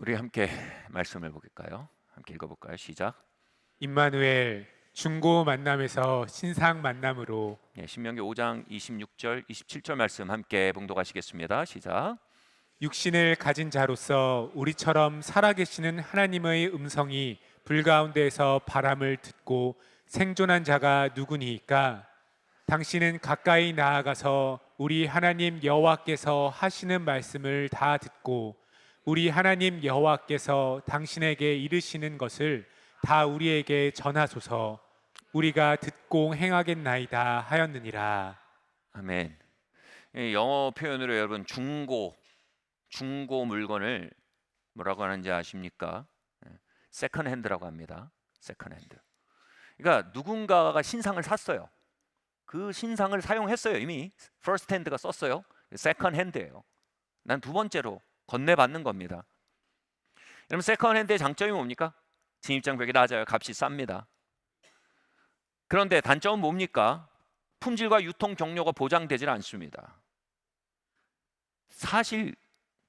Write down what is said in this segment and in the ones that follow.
우리 함께 말씀을 보실까요? 함께 읽어볼까요? 시작. 임마누엘 중고 만남에서 신상 만남으로. 신명기 5장 26절 27절 말씀 함께 봉독하시겠습니다. 시작. 육신을 가진 자로서 우리처럼 살아계시는 하나님의 음성이 불 가운데에서 바람을 듣고 생존한 자가 누구니이까? 당신은 가까이 나아가서 우리 하나님 여호와께서 하시는 말씀을 다 듣고 우리 하나님 여호와께서 당신에게 이르시는 것을 다 우리에게 전하소서. 우리가 듣고 행하겠나이다 하였느니라. 아멘. 영어 표현으로 여러분 중고 물건을 뭐라고 하는지 아십니까? 세컨 핸드라고 합니다. 세컨 핸드. 그러니까 누군가가 신상을 샀어요. 그 신상을 사용했어요. 이미 퍼스트 핸드가 썼어요. 세컨 핸드예요. 난 두 번째로 건네받는 겁니다. 여러분, 세컨 핸드의 장점이 뭡니까? 진입장벽이 낮아요. 값이 쌉니다. 그런데 단점은 뭡니까? 품질과 유통 경로가 보장되질 않습니다. 사실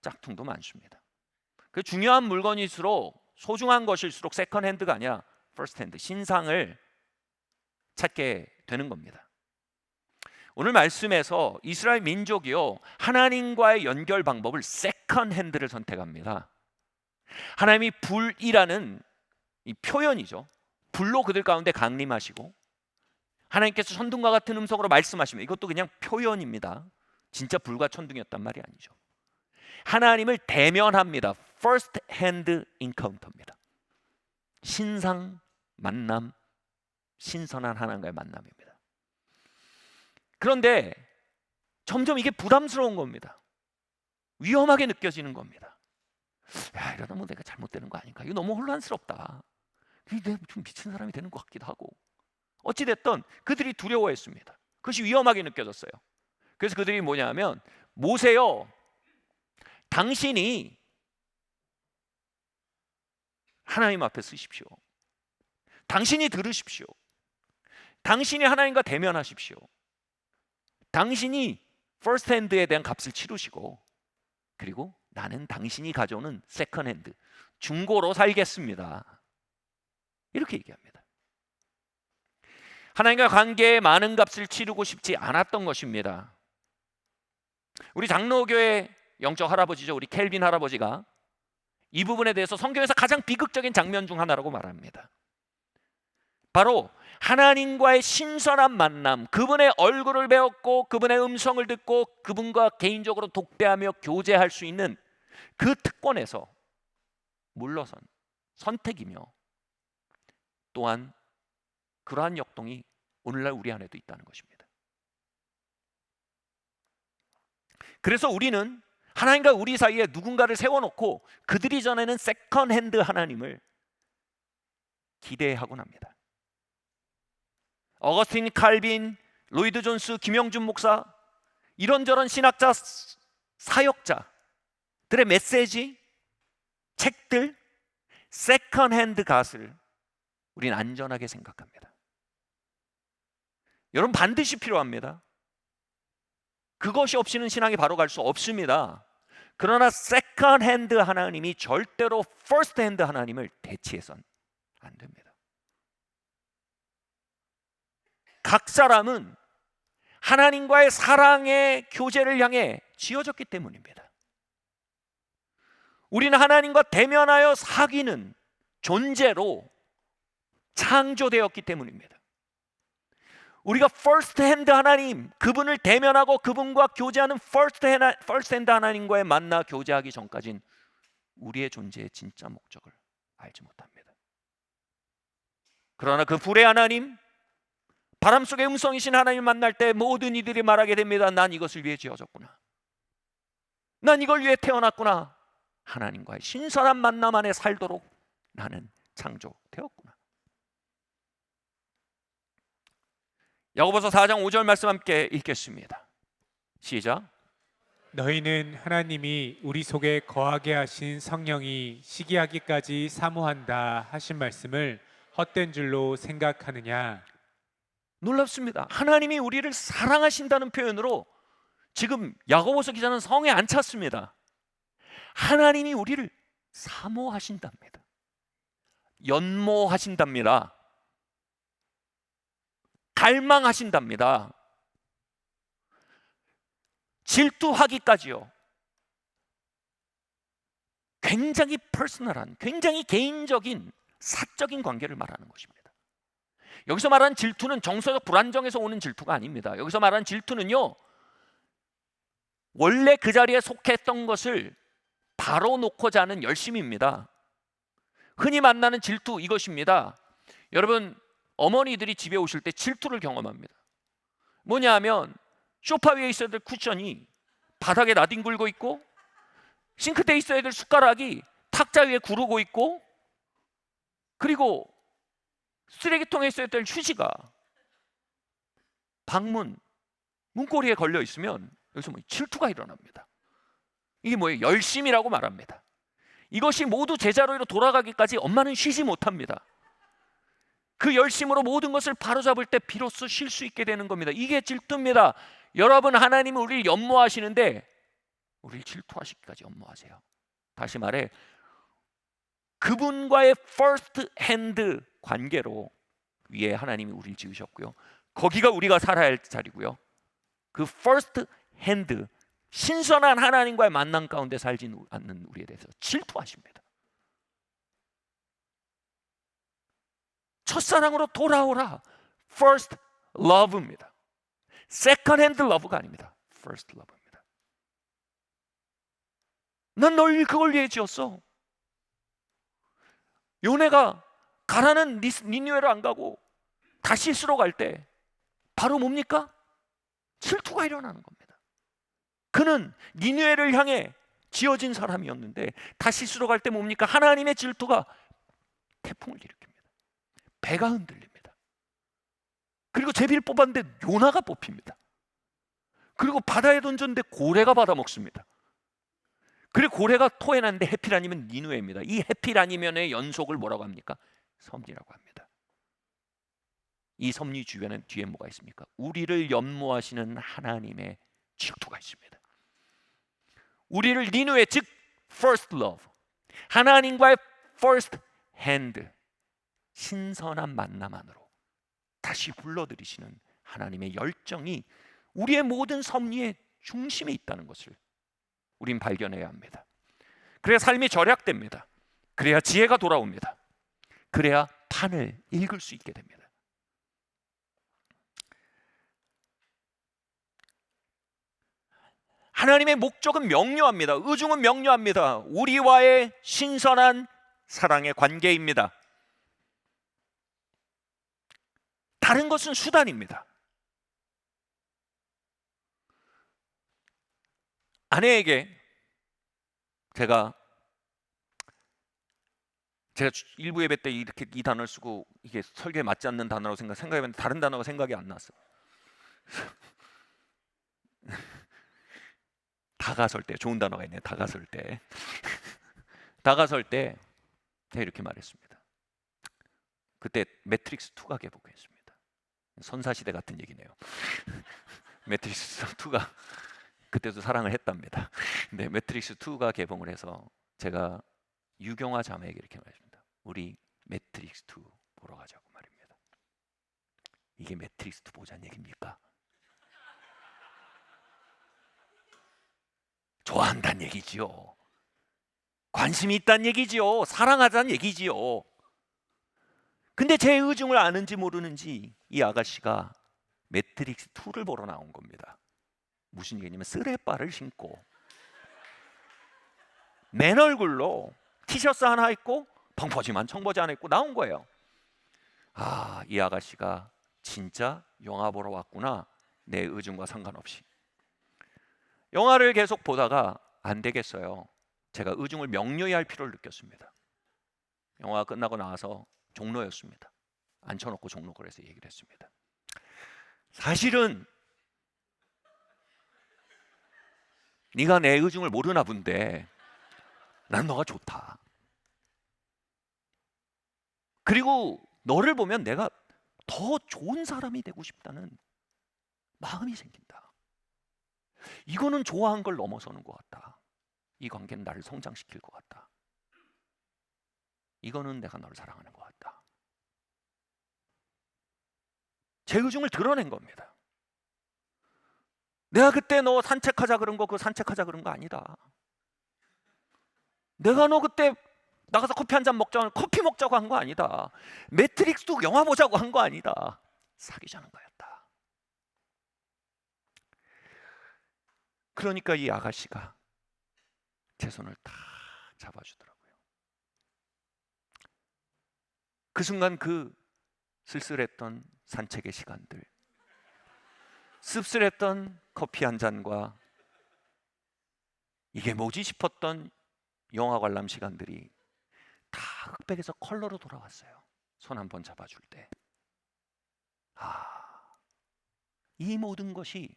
짝퉁도 많습니다. 그 중요한 물건일수록, 소중한 것일수록 세컨 핸드가 아니라 퍼스트 핸드, 신상을 찾게 되는 겁니다. 오늘 말씀에서 이스라엘 민족이요, 하나님과의 연결 방법을 세컨 핸드를 선택합니다. 하나님이 불이라는 이 표현이죠. 불로 그들 가운데 강림하시고 하나님께서 천둥과 같은 음성으로 말씀하시면, 이것도 그냥 표현입니다. 진짜 불과 천둥이었단 말이 아니죠. 하나님을 대면합니다. First hand encounter입니다. 신상 만남, 신선한 하나님과의 만남입니다. 그런데 점점 이게 부담스러운 겁니다. 위험하게 느껴지는 겁니다. 야, 이러다 뭐 내가 잘못되는 거 아닌가? 이거 너무 혼란스럽다. 내가 좀 미친 사람이 되는 것 같기도 하고. 어찌됐든 그들이 두려워했습니다. 그것이 위험하게 느껴졌어요. 그래서 그들이 뭐냐면, 모세요, 당신이 하나님 앞에 서십시오. 당신이 들으십시오. 당신이 하나님과 대면하십시오. 당신이 퍼스트 핸드에 대한 값을 치르시고, 그리고 나는 당신이 가져오는 세컨 핸드, 중고로 살겠습니다. 이렇게 얘기합니다. 하나님과 관계에 많은 값을 치르고 싶지 않았던 것입니다. 우리 장로교회 영적 할아버지죠, 우리 켈빈 할아버지가 이 부분에 대해서 성경에서 가장 비극적인 장면 중 하나라고 말합니다. 바로 하나님과의 신선한 만남, 그분의 얼굴을 배웠고 그분의 음성을 듣고 그분과 개인적으로 독대하며 교제할 수 있는 그 특권에서 물러선 선택이며, 또한 그러한 역동이 오늘날 우리 안에도 있다는 것입니다. 그래서 우리는 하나님과 우리 사이에 누군가를 세워놓고 그들이 전에는 세컨 핸드 하나님을 기대하곤 합니다. 어거스틴, 칼빈, 로이드 존스, 김영준 목사, 이런저런 신학자, 사역자들의 메시지, 책들, 세컨 핸드 갓을 우리는 안전하게 생각합니다. 여러분, 반드시 필요합니다. 그것이 없이는 신앙이 바로 갈 수 없습니다. 그러나 세컨 핸드 하나님이 절대로 퍼스트 핸드 하나님을 대체해서는 안 됩니다. 각 사람은 하나님과의 사랑의 교제를 향해 지어졌기 때문입니다. 우리는 하나님과 대면하여 사귀는 존재로 창조되었기 때문입니다. 우리가 퍼스트 핸드 하나님, 그분을 대면하고 그분과 교제하는 퍼스트 핸드 하나님과의 만나 교제하기 전까지는 우리의 존재의 진짜 목적을 알지 못합니다. 그러나 그 불의 하나님, 바람 속에 음성이신 하나님 만날 때 모든 이들이 말하게 됩니다. 난 이것을 위해 지어졌구나. 난 이걸 위해 태어났구나. 하나님과의 신선한 만남 안에 살도록 나는 창조되었구나. 야고보서 4장 5절 말씀 함께 읽겠습니다. 시작. 너희는 하나님이 우리 속에 거하게 하신 성령이 시기하기까지 사모한다 하신 말씀을 헛된 줄로 생각하느냐? 놀랍습니다. 하나님이 우리를 사랑하신다는 표현으로 지금 야고보서 기자는 성에 안 찼습니다. 하나님이 우리를 사모하신답니다. 연모하신답니다. 갈망하신답니다. 질투하기까지요. 굉장히 퍼스널한, 굉장히 개인적인 사적인 관계를 말하는 것입니다. 여기서 말하는 질투는 정서적 불안정에서 오는 질투가 아닙니다. 여기서 말하는 질투는요, 원래 그 자리에 속했던 것을 바로 놓고자 하는 열심입니다. 흔히 만나는 질투 이것입니다. 여러분, 어머니들이 집에 오실 때 질투를 경험합니다. 뭐냐 하면 소파 위에 있어야 될 쿠션이 바닥에 나뒹굴고 있고, 싱크대에 있어야 될 숟가락이 탁자 위에 구르고 있고, 그리고 쓰레기통에 있어야 될 휴지가 방문 문고리에 걸려 있으면 여기서 질투가 일어납니다. 이게 뭐예요? 열심이라고 말합니다. 이것이 모두 제자리로 돌아가기까지 엄마는 쉬지 못합니다. 그 열심으로 모든 것을 바로잡을 때 비로소 쉴 수 있게 되는 겁니다. 이게 질투입니다. 여러분, 하나님은 우리를 연모하시는데 우리를 질투하시기까지 연모하세요. 다시 말해, 그분과의 first hand 관계로 위에 하나님이 우리를 지으셨고요, 거기가 우리가 살아야 할 자리고요, 그 first hand 신선한 하나님과의 만남 가운데 살지 않는 우리에 대해서 질투하십니다. 첫사랑으로 돌아오라. first love입니다. second hand love가 아닙니다. first love입니다. 난 널 그걸 위해 지었어. 요네가 가라는 니느웨로 안 가고 다시스로 갈 때 바로 뭡니까? 질투가 일어나는 겁니다. 그는 니느웨를 향해 지어진 사람이었는데 다시스로 갈 때 뭡니까? 하나님의 질투가 태풍을 일으킵니다. 배가 흔들립니다. 그리고 제비를 뽑았는데 요나가 뽑힙니다. 그리고 바다에 던졌는데 고래가 받아먹습니다. 그리고 고래가 토해났는데 해필 아니면 니느웨입니다. 이 해필 아니면의 연속을 뭐라고 합니까? 섭리라고 합니다. 이 섭리 주변에 뒤에 뭐가 있습니까? 우리를 연모하시는 하나님의 질투가 있습니다. 우리를 니느웨, 즉 first love, 하나님과의 first hand, 신선한 만남 안으로 다시 불러들이시는 하나님의 열정이 우리의 모든 섭리의 중심에 있다는 것을 우린 발견해야 합니다. 그래야 삶이 절약됩니다. 그래야 지혜가 돌아옵니다. 그래야 판을 읽을 수 있게 됩니다. 하나님의 목적은 명료합니다. 의중은 명료합니다. 우리와의 신선한 사랑의 관계입니다. 다른 것은 수단입니다. 아내에게 제가 일부 예배 때 이렇게 이 단어를 쓰고 이게 설교에 맞지 않는 단어라고 생각해봤는데 다른 단어가 생각이 안 났어요. 다가설 때, 좋은 단어가 있네요. 다가설 때. 다가설 때 제가 이렇게 말했습니다. 그때 매트릭스 2가 개봉했습니다. 선사시대 같은 얘기네요. 매트릭스 2가 그때도 사랑을 했답니다. 근데 매트릭스 2가 개봉을 해서 제가 유경화 자매에게 이렇게 말했습니다. 우리 매트릭스 2 보러 가자고 말입니다. 이게 매트릭스 2 보자는 얘기입니까? 좋아한다는 얘기지요. 관심이 있다는 얘기지요. 사랑하자는 얘기지요. 근데 제 의중을 아는지 모르는지 이 아가씨가 매트릭스 2를 보러 나온 겁니다. 무슨 얘기냐면 쓰레빠를 신고 맨 얼굴로 티셔츠 하나 입고 펑퍼짐한 청바지 하나 입고 나온 거예요. 아, 이 아가씨가 진짜 영화 보러 왔구나. 내 의중과 상관없이. 영화를 계속 보다가 안 되겠어요. 제가 의중을 명료히 할 필요를 느꼈습니다. 영화가 끝나고 나와서 종로였습니다. 앉혀놓고 종로 거리에서 얘기를 했습니다. 사실은 네가 내 의중을 모르나 본데 난 너가 좋다. 그리고 너를 보면 내가 더 좋은 사람이 되고 싶다는 마음이 생긴다. 이거는 좋아한 걸 넘어서는 것 같다. 이 관계는 나를 성장시킬 것 같다. 이거는 내가 너를 사랑하는 것 같다. 제 의중을 드러낸 겁니다. 내가 그때 너 산책하자 그런 거, 그 산책하자 그런 거 아니다. 내가 너 그때 나가서 커피 한 잔 먹자고, 커피 먹자고 한 거 아니다. 매트릭스도 영화 보자고 한 거 아니다. 사귀자는 거였다. 그러니까 이 아가씨가 제 손을 다 잡아주더라고요. 그 순간 그 쓸쓸했던 산책의 시간들, 씁쓸했던 커피 한 잔과 이게 뭐지 싶었던 영화 관람 시간들이 다 흑백에서 컬러로 돌아왔어요. 손 한 번 잡아줄 때. 이 모든 것이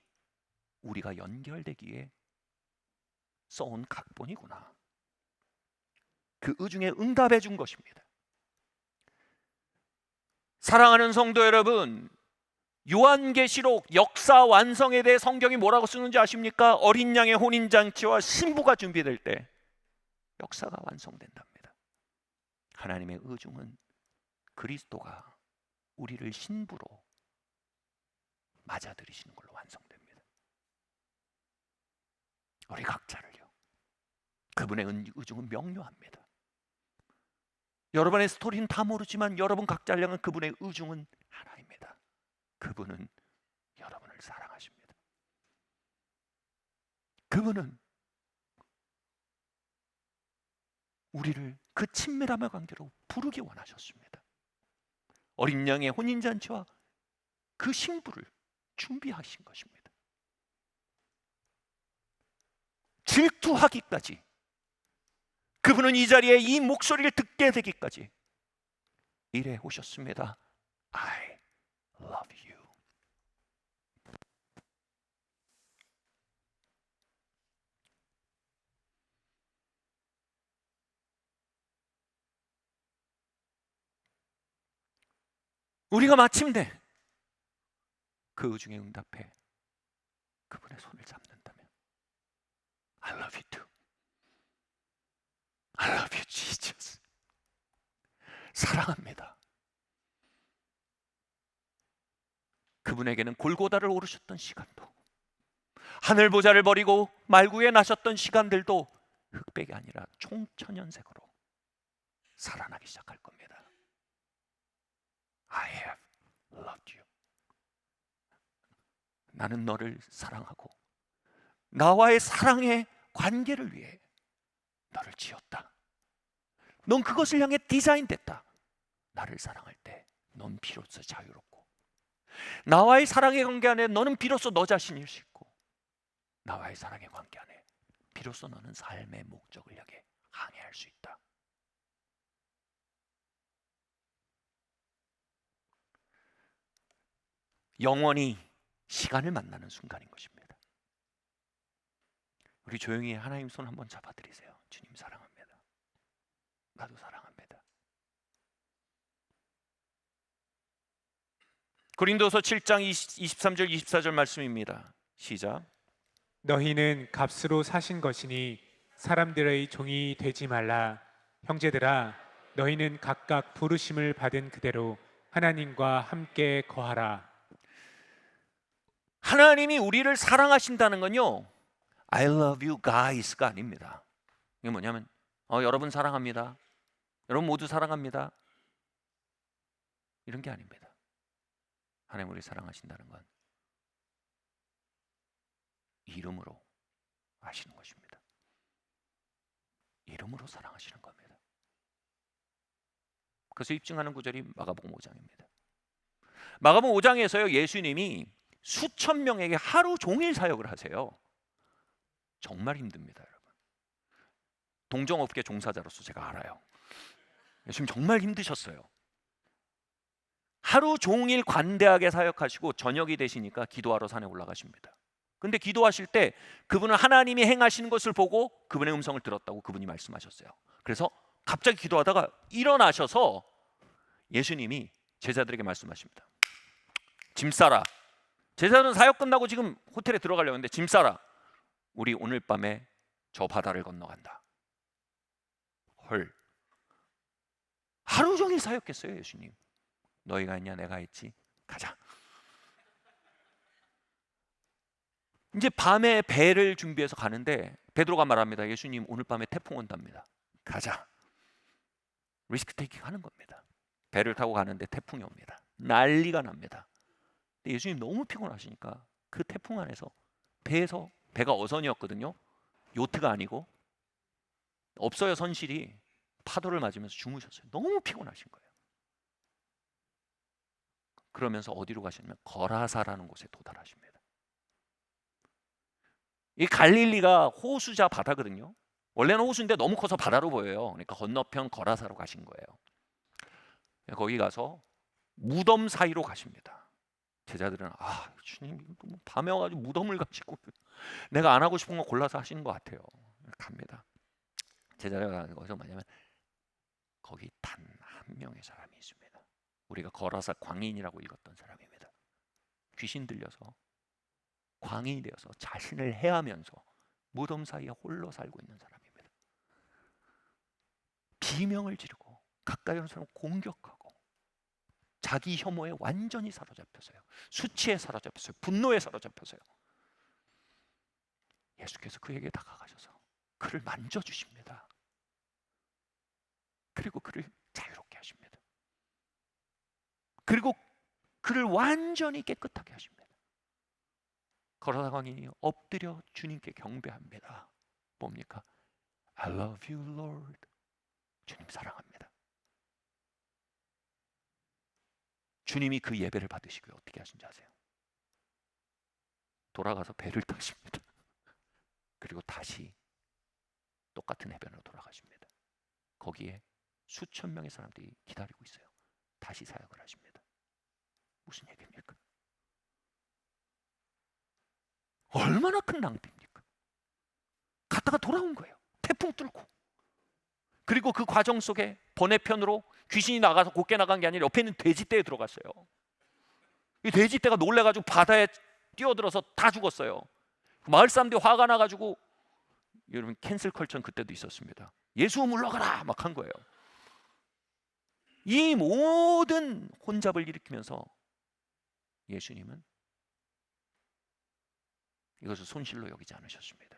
우리가 연결되기에 써온 각본이구나. 그 의중에 응답해 준 것입니다. 사랑하는 성도 여러분, 요한계시록 역사 완성에 대해 성경이 뭐라고 쓰는지 아십니까? 어린 양의 혼인잔치와 신부가 준비될 때 역사가 완성된답니다. 하나님의 의중은 그리스도가 우리를 신부로 맞아들이시는 걸로 완성됩니다. 우리 각자를요, 그분의 의중은 명료합니다. 여러분의 스토리는 다 모르지만 여러분 각자를 향한 그분의 의중은 하나입니다. 그분은 여러분을 사랑하십니다. 그분은 우리를 그 친밀함의 관계로 부르기 원하셨습니다. 어린 양의 혼인잔치와 그 신부를 준비하신 것입니다. 질투하기까지, 그분은 이 자리에 이 목소리를 듣게 되기까지 이래 오셨습니다. I love you. 우리가 마침내 그 의중에 응답해 그분의 손을 잡는다면 I love you too. I love you Jesus. 사랑합니다. 그분에게는 골고다를 오르셨던 시간도, 하늘 보좌를 버리고 말구에 나셨던 시간들도 흑백이 아니라 총천연색으로 살아나기 시작할 겁니다. I have loved you. 나는 너를 사랑하고 나와의 사랑의 관계를 위해 너를 지었다. 넌 그것을 향해 디자인됐다. 나를 사랑할 때 넌 비로소 자유롭고, 나와의 사랑의 관계 안에 너는 비로소 너 자신일 수 있고, 나와의 사랑의 관계 안에 비로소 너는 삶의 목적을 향해 항해할 수 있다. 영원히 시간을 만나는 순간인 것입니다. 우리 조용히 하나님 손 한번 잡아드리세요. 주님 사랑합니다. 나도 사랑합니다. 고린도서 7장 23절 24절 말씀입니다. 시작. 너희는 값으로 사신 것이니 사람들의 종이 되지 말라. 형제들아, 너희는 각각 부르심을 받은 그대로 하나님과 함께 거하라. 하나님이 우리를 사랑하신다는 건요, I love you guys가 아닙니다. 이게 뭐냐면 여러분 사랑합니다, 여러분 모두 사랑합니다, 이런 게 아닙니다. 하나님 우리 사랑하신다는 건 이름으로 아시는 것입니다. 이름으로 사랑하시는 겁니다. 그래서 입증하는 구절이 마가복음 5장입니다. 마가복음 5장에서요, 예수님이 수천 명에게 하루 종일 사역을 하세요. 정말 힘듭니다, 여러분. 동정업계 종사자로서 제가 알아요. 예수님 정말 힘드셨어요. 하루 종일 관대하게 사역하시고 저녁이 되시니까 기도하러 산에 올라가십니다. 근데 기도하실 때 그분은 하나님이 행하시는 것을 보고 그분의 음성을 들었다고 그분이 말씀하셨어요. 그래서 갑자기 기도하다가 일어나셔서 예수님이 제자들에게 말씀하십니다. 짐 싸라. 제자들은 사역 끝나고 지금 호텔에 들어가려고 했는데 짐 싸라. 우리 오늘 밤에 저 바다를 건너간다. 헐. 하루 종일 사역했어요. 예수님, 너희가 했냐 내가 했지, 가자. 이제 밤에 배를 준비해서 가는데 베드로가 말합니다. 예수님, 오늘 밤에 태풍 온답니다. 가자. 리스크 테이킹 하는 겁니다. 배를 타고 가는데 태풍이 옵니다. 난리가 납니다. 근데 예수님 너무 피곤하시니까 그 태풍 안에서 배에서, 배가 어선이었거든요. 요트가 아니고, 없어요 선실이. 파도를 맞으면서 주무셨어요. 너무 피곤하신 거예요. 그러면서 어디로 가시냐면 거라사라는 곳에 도달하십니다. 이 갈릴리가 호수자 바다거든요. 원래는 호수인데 너무 커서 바다로 보여요. 그러니까 건너편 거라사로 가신 거예요. 거기 가서 무덤 사이로 가십니다. 제자들은 주님 밤에 와가지고 무덤을 가시고, 내가 안 하고 싶은 거 골라서 하시는 것 같아요. 갑니다. 제자가 거기서 뭐냐면 거기 단 한 명의 사람이 있습니다. 우리가 거라사 광인이라고 읽었던 사람입니다. 귀신 들려서 광인이 되어서 자신을 해하면서 무덤 사이에 홀로 살고 있는 사람입니다. 비명을 지르고 가까이 오는 사람을 공격하고 자기 혐오에 완전히 사로잡혔어요. 수치에 사로잡혔어요. 분노에 사로잡혔어요. 예수께서 그에게 다가가셔서 그를 만져주십니다. 그리고 그를 자유롭게 하십니다. 그리고 그를 완전히 깨끗하게 하십니다. 거라사 광인이 엎드려 주님께 경배합니다. 뭡니까? I love you, Lord. 주님 사랑합니다. 주님이 그 예배를 받으시고요. 어떻게 하신지 아세요? 돌아가서 배를 타십니다. 그리고 다시 똑같은 해변으로 돌아가십니다. 거기에 수천 명의 사람들이 기다리고 있어요. 다시 사역을 하십니다. 무슨 얘기입니까? 얼마나 큰 낭비입니까? 갔다가 돌아온 거예요. 태풍 뚫고. 그리고 그 과정 속에 번외편으로 귀신이 나가서 곱게 나간 게 아니라 옆에 있는 돼지떼에 들어갔어요. 이 돼지떼가 놀래가지고 바다에 뛰어들어서 다 죽었어요. 마을 사람들이 화가 나가지고, 여러분 캔슬 컬처는 그때도 있었습니다. 예수 물러가라 막 한 거예요. 이 모든 혼잡을 일으키면서 예수님은 이것을 손실로 여기지 않으셨습니다.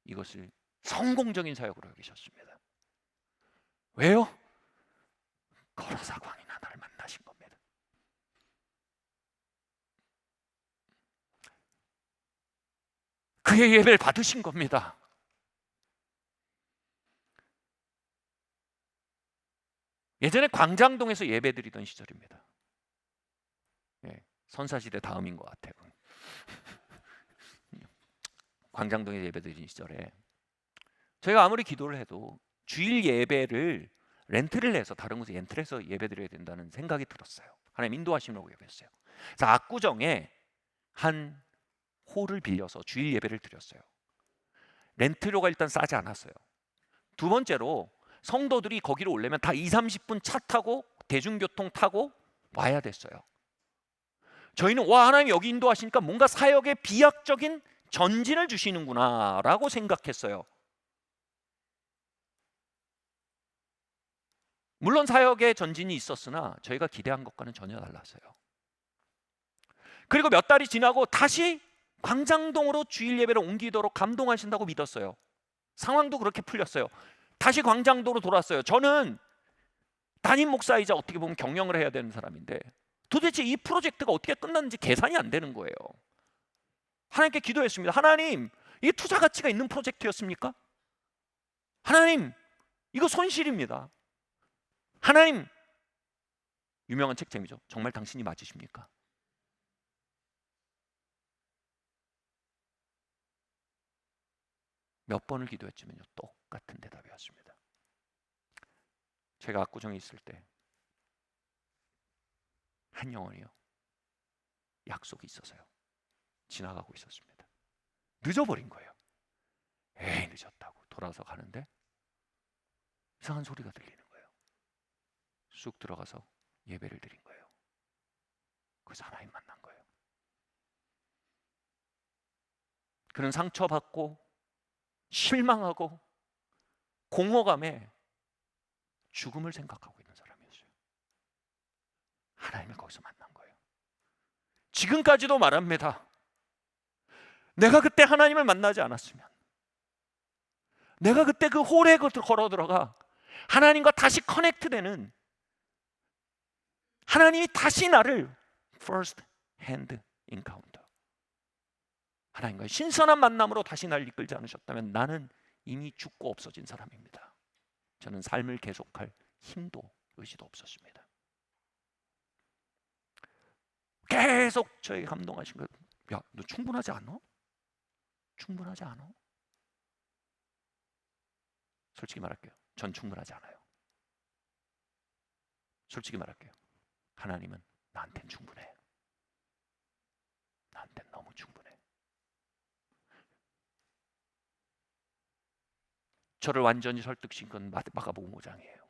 이것을 성공적인 사역으로 여기셨습니다. 왜요? 거라사 광인 하나를 만나신 겁니다. 그의 예배를 받으신 겁니다. 예전에 광장동에서 예배드리던 시절입니다. 선사시대 다음인 것 같아요. 광장동에서 예배드리는 시절에 저희가 아무리 기도를 해도 주일 예배를 렌트를 해서 다른 곳에 렌트를 해서 예배드려야 된다는 생각이 들었어요. 하나님 인도하시려고 예배했어요. 그래서 압구정에 한 홀을 빌려서 주일 예배를 드렸어요. 렌트료가 일단 싸지 않았어요. 두 번째로 성도들이 거기로 오려면 다 20-30분 차 타고 대중교통 타고 와야 됐어요. 저희는 하나님 여기 인도하시니까 뭔가 사역에 비약적인 전진을 주시는구나 라고 생각했어요. 물론 사역의 전진이 있었으나 저희가 기대한 것과는 전혀 달랐어요. 그리고 몇 달이 지나고 다시 광장동으로 주일 예배를 옮기도록 감동하신다고 믿었어요. 상황도 그렇게 풀렸어요. 다시 광장도로 돌았어요. 저는 담임 목사이자 어떻게 보면 경영을 해야 되는 사람인데 도대체 이 프로젝트가 어떻게 끝났는지 계산이 안 되는 거예요. 하나님께 기도했습니다. 하나님, 이게 투자 가치가 있는 프로젝트였습니까? 하나님, 이거 손실입니다. 하나님, 유명한 책쟁이죠. 정말 당신이 맞으십니까? 몇 번을 기도했지만요, 똑같은 대답이 왔습니다. 제가 압구정에 있을 때 한 영혼이요, 약속이 있어서요 지나가고 있었습니다. 늦어버린 거예요. 에이, 늦었다고 돌아서 가는데 이상한 소리가 들리는 거예요. 쑥 들어가서 예배를 드린 거예요. 그래서 하나님 만난 거예요. 그는 상처받고 실망하고 공허감에 죽음을 생각하고 있는 사람이었어요. 하나님을 거기서 만난 거예요. 지금까지도 말합니다. 내가 그때 하나님을 만나지 않았으면, 내가 그때 그 홀에 걸어 들어가 하나님과 다시 커넥트되는, 하나님이 다시 나를 first hand encounter, 하나님과의 신선한 만남으로 다시 날 이끌지 않으셨다면 나는 이미 죽고 없어진 사람입니다. 저는 삶을 계속할 힘도 의지도 없었습니다. 계속 저에게 감동하신 것, 야, 너 충분하지 않아? 충분하지 않아? 솔직히 말할게요. 전 충분하지 않아요. 솔직히 말할게요. 하나님은 나한텐 충분해. 나한텐 너무 충분해. 저를 완전히 설득시킨 건 마가복음 5장이에요.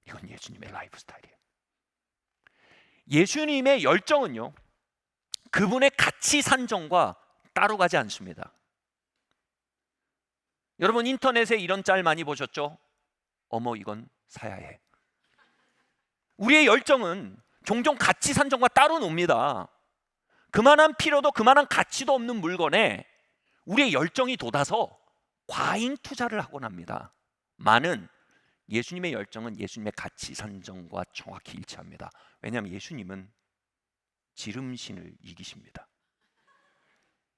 이건 예수님의 라이프 스타일이에요. 예수님의 열정은요, 그분의 가치 산정과 따로 가지 않습니다. 여러분 인터넷에 이런 짤 많이 보셨죠? 어머 이건 사야 해. 우리의 열정은 종종 가치 산정과 따로 놉니다. 그만한 필요도 그만한 가치도 없는 물건에 우리의 열정이 돋아서 과잉 투자를 하곤 합니다. 많은 예수님의 열정은 예수님의 가치 산정과 정확히 일치합니다. 왜냐하면 예수님은 지름신을 이기십니다.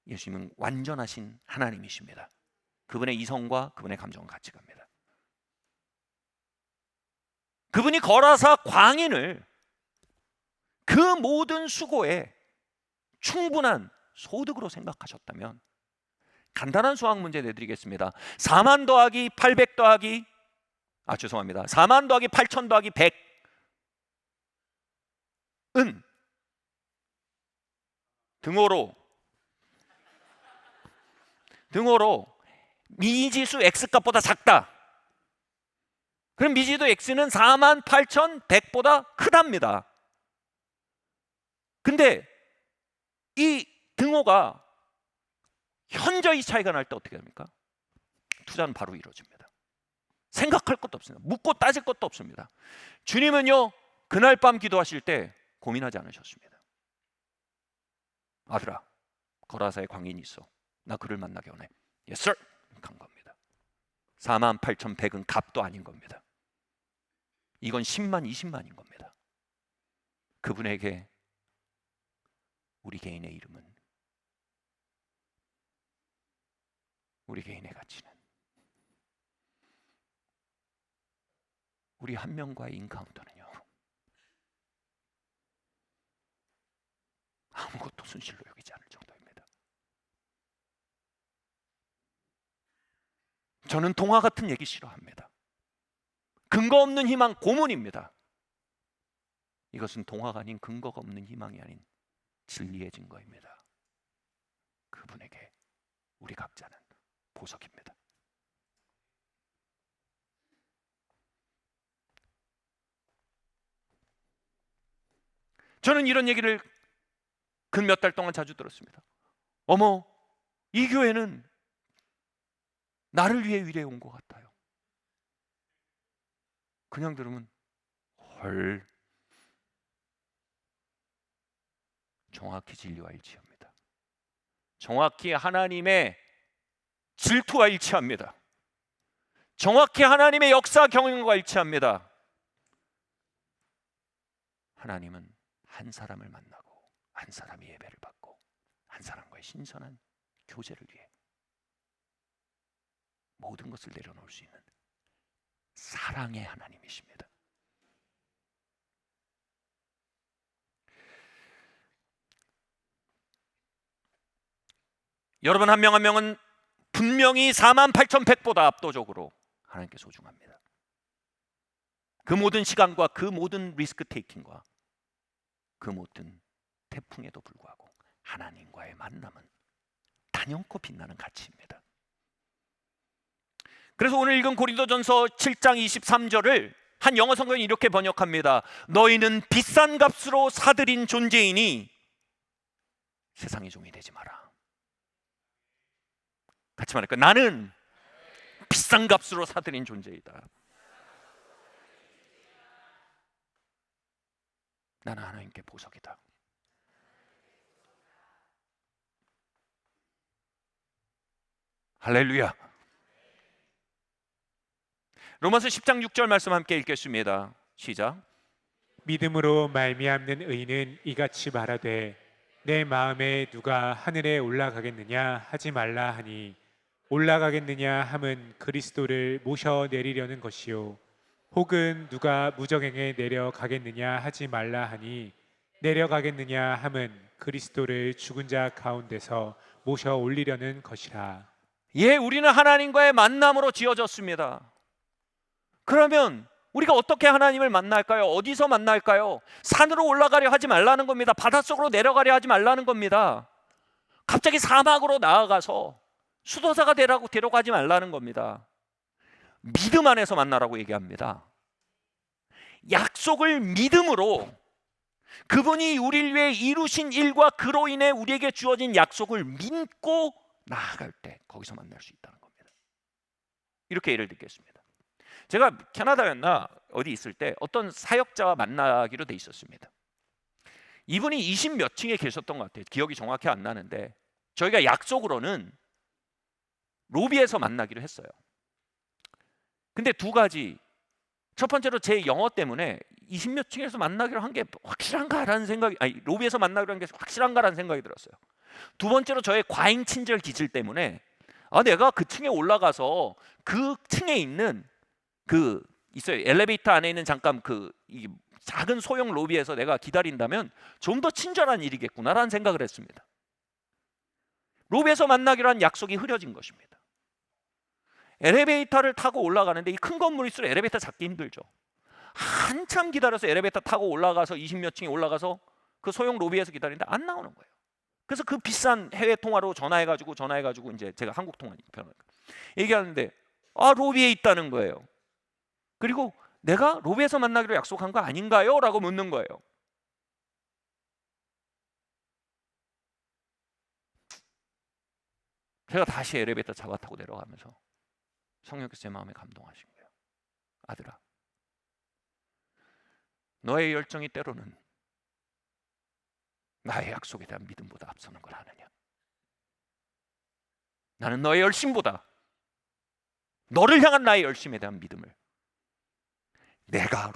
예수님은 완전하신 하나님이십니다. 그분의 이성과 그분의 감정은 같이 갑니다. 그분이 걸어서 광인을 그 모든 수고에 충분한 소득으로 생각하셨다면, 간단한 수학 문제 내드리겠습니다. 4만 더하기 800 더하기 4만 더하기 8천 더하기 100은 등호로 미지수 x값보다 작다. 그럼 미지수 x는 48,100보다 크답니다. 근데 이 등호가 현저히 차이가 날 때 어떻게 됩니까? 투자는 바로 이루어집니다. 생각할 것도 없습니다. 묻고 따질 것도 없습니다. 주님은요, 그날 밤 기도하실 때 고민하지 않으셨습니다. 아들아, 거라사에 광인이 있어. 나 그를 만나게 원해. Yes sir. 간 겁니다. 48,100은 값도 아닌 겁니다. 이건 10만, 20만인 겁니다. 그분에게 우리 개인의 이름은, 우리 개인의 가치는, 우리 한 명과의 인카운터는요, 아무것도 순실로 여기지 않을 정도입니다. 저는 동화 같은 얘기 싫어합니다. 근거 없는 희망 고문입니다. 이것은 동화가 아닌, 근거가 없는 희망이 아닌 진리의 증거입니다. 그분에게 우리 각자는 보석입니다. 저는 이런 얘기를 근 몇 달 동안 자주 들었습니다. 어머, 이 교회는 나를 위해 위례해 온 것 같아요. 그냥 들으면 헐, 정확히 진리와 일치합니다. 정확히 하나님의 질투와 일치합니다. 정확히 하나님의 역사 경영과 일치합니다. 하나님은 한 사람을 만나고 한 사람이 예배를 받고 한 사람과의 신선한 교제를 위해 모든 것을 내려놓을 수 있는 사랑의 하나님이십니다. 여러분 한 명 한 명은 분명히 48,100보다 압도적으로 하나님께 소중합니다. 그 모든 시간과 그 모든 리스크 테이킹과 그 모든 태풍에도 불구하고 하나님과의 만남은 단연코 빛나는 가치입니다. 그래서 오늘 읽은 고린도전서 7장 23절을 한 영어 성경이 이렇게 번역합니다. 너희는 비싼 값으로 사들인 존재이니 세상의 종이 되지 마라. 같이 말할까요? 나는 비싼 값으로 사들인 존재이다. 나는 하나님께 보석이다. 할렐루야. 로마서 10장 6절 말씀 함께 읽겠습니다. 시작. 믿음으로 말미암는 의인은 이같이 말하되 내 마음에 누가 하늘에 올라가겠느냐 하지 말라 하니 올라가겠느냐 함은 그리스도를 모셔 내리려는 것이요 혹은 누가 무저갱에 내려가겠느냐 하지 말라 하니 내려가겠느냐 함은 그리스도를 죽은 자 가운데서 모셔 올리려는 것이라. 예, 우리는 하나님과의 만남으로 지어졌습니다. 그러면 우리가 어떻게 하나님을 만날까요? 어디서 만날까요? 산으로 올라가려 하지 말라는 겁니다. 바닷속으로 내려가려 하지 말라는 겁니다. 갑자기 사막으로 나아가서 수도사가 되라고 데려가지 말라는 겁니다. 믿음 안에서 만나라고 얘기합니다. 약속을 믿음으로, 그분이 우리를 위해 이루신 일과 그로 인해 우리에게 주어진 약속을 믿고 나아갈 때 거기서 만날 수 있다는 겁니다. 이렇게 예를 들겠습니다. 제가 캐나다였나 어디 있을 때 어떤 사역자와 만나기로 돼 있었습니다. 이분이 20 몇 층에 계셨던 것 같아요. 기억이 정확히 안 나는데 저희가 약속으로는 로비에서 만나기로 했어요. 근데 두 가지, 첫 번째로 제 영어 때문에 20 몇 층에서 만나기로 한 게 확실한가라는 생각이, 로비에서 만나기로 한 게 확실한가라는 생각이 들었어요. 두 번째로 저의 과잉 친절 기질 때문에 내가 그 층에 올라가서 그 층에 있는 그 있어요. 엘리베이터 안에 있는 잠깐 이 작은 소형 로비에서 내가 기다린다면 좀 더 친절한 일이겠구나라는 생각을 했습니다. 로비에서 만나기로 한 약속이 흐려진 것입니다. 엘리베이터를 타고 올라가는데 이 큰 건물일수록 엘리베이터 잡기 힘들죠. 한참 기다려서 엘리베이터 타고 올라가서 20 몇 층에 올라가서 그 소형 로비에서 기다리는데 안 나오는 거예요. 그래서 그 비싼 해외 통화로 전화해가지고 이제 제가 한국 통화니까 얘기하는데 로비에 있다는 거예요. 그리고 내가 로비에서 만나기로 약속한 거 아닌가요? 라고 묻는 거예요. 제가 다시 엘리베이터 잡아 타고 내려가면서 성령께서 제 마음에 감동하신 거예요. 아들아, 너의 열정이 때로는 나의 약속에 대한 믿음보다 앞서는 걸 아느냐? 나는 너의 열심보다 너를 향한 나의 열심에 대한 믿음을, 내가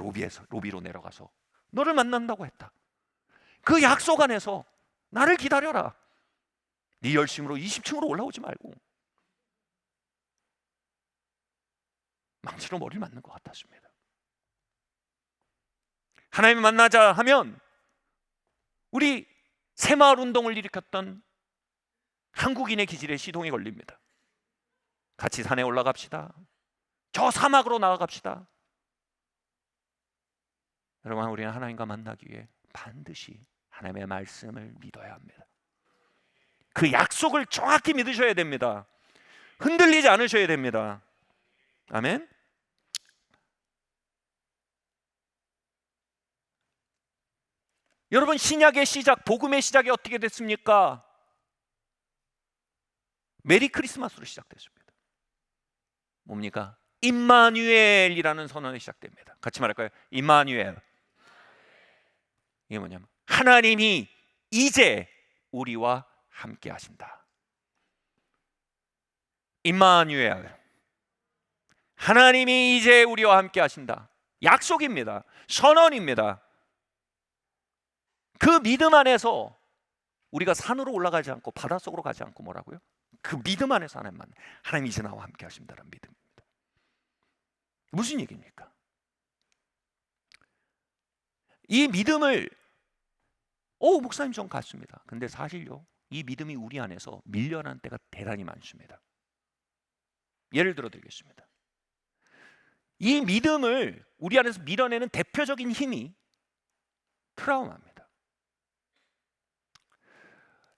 로비로 내려가서 너를 만난다고 했다. 그 약속 안에서 나를 기다려라. 네 열심으로 20층으로 올라오지 말고. 망치로 머리를 맞는 것 같았습니다. 하나님을 만나자 하면 우리 새마을 운동을 일으켰던 한국인의 기질에 시동이 걸립니다. 같이 산에 올라갑시다. 저 사막으로 나아갑시다. 여러분, 우리는 하나님과 만나기 위해 반드시 하나님의 말씀을 믿어야 합니다. 그 약속을 정확히 믿으셔야 됩니다. 흔들리지 않으셔야 됩니다. 아멘. 여러분, 신약의 시작, 복음의 시작이 어떻게 됐습니까? 메리 크리스마스로 시작됐습니다. 뭡니까? 임마누엘이라는 선언이 시작됩니다. 같이 말할까요? 임마누엘. 이게 뭐냐면 하나님이 이제 우리와 함께 하신다. 임마누엘. 하나님이 이제 우리와 함께 하신다. 약속입니다. 선언입니다. 그 믿음 안에서 우리가 산으로 올라가지 않고 바닷속으로 가지 않고 뭐라고요? 그 믿음 안에서 하나님 이제 나와 함께 하신다는 믿음입니다. 무슨 얘기입니까? 이 믿음을 목사님 좀 같습니다. 근데 사실요, 이 믿음이 우리 안에서 밀려난 때가 대단히 많습니다. 예를 들어 드리겠습니다. 이 믿음을 우리 안에서 밀어내는 대표적인 힘이 트라우마입니다.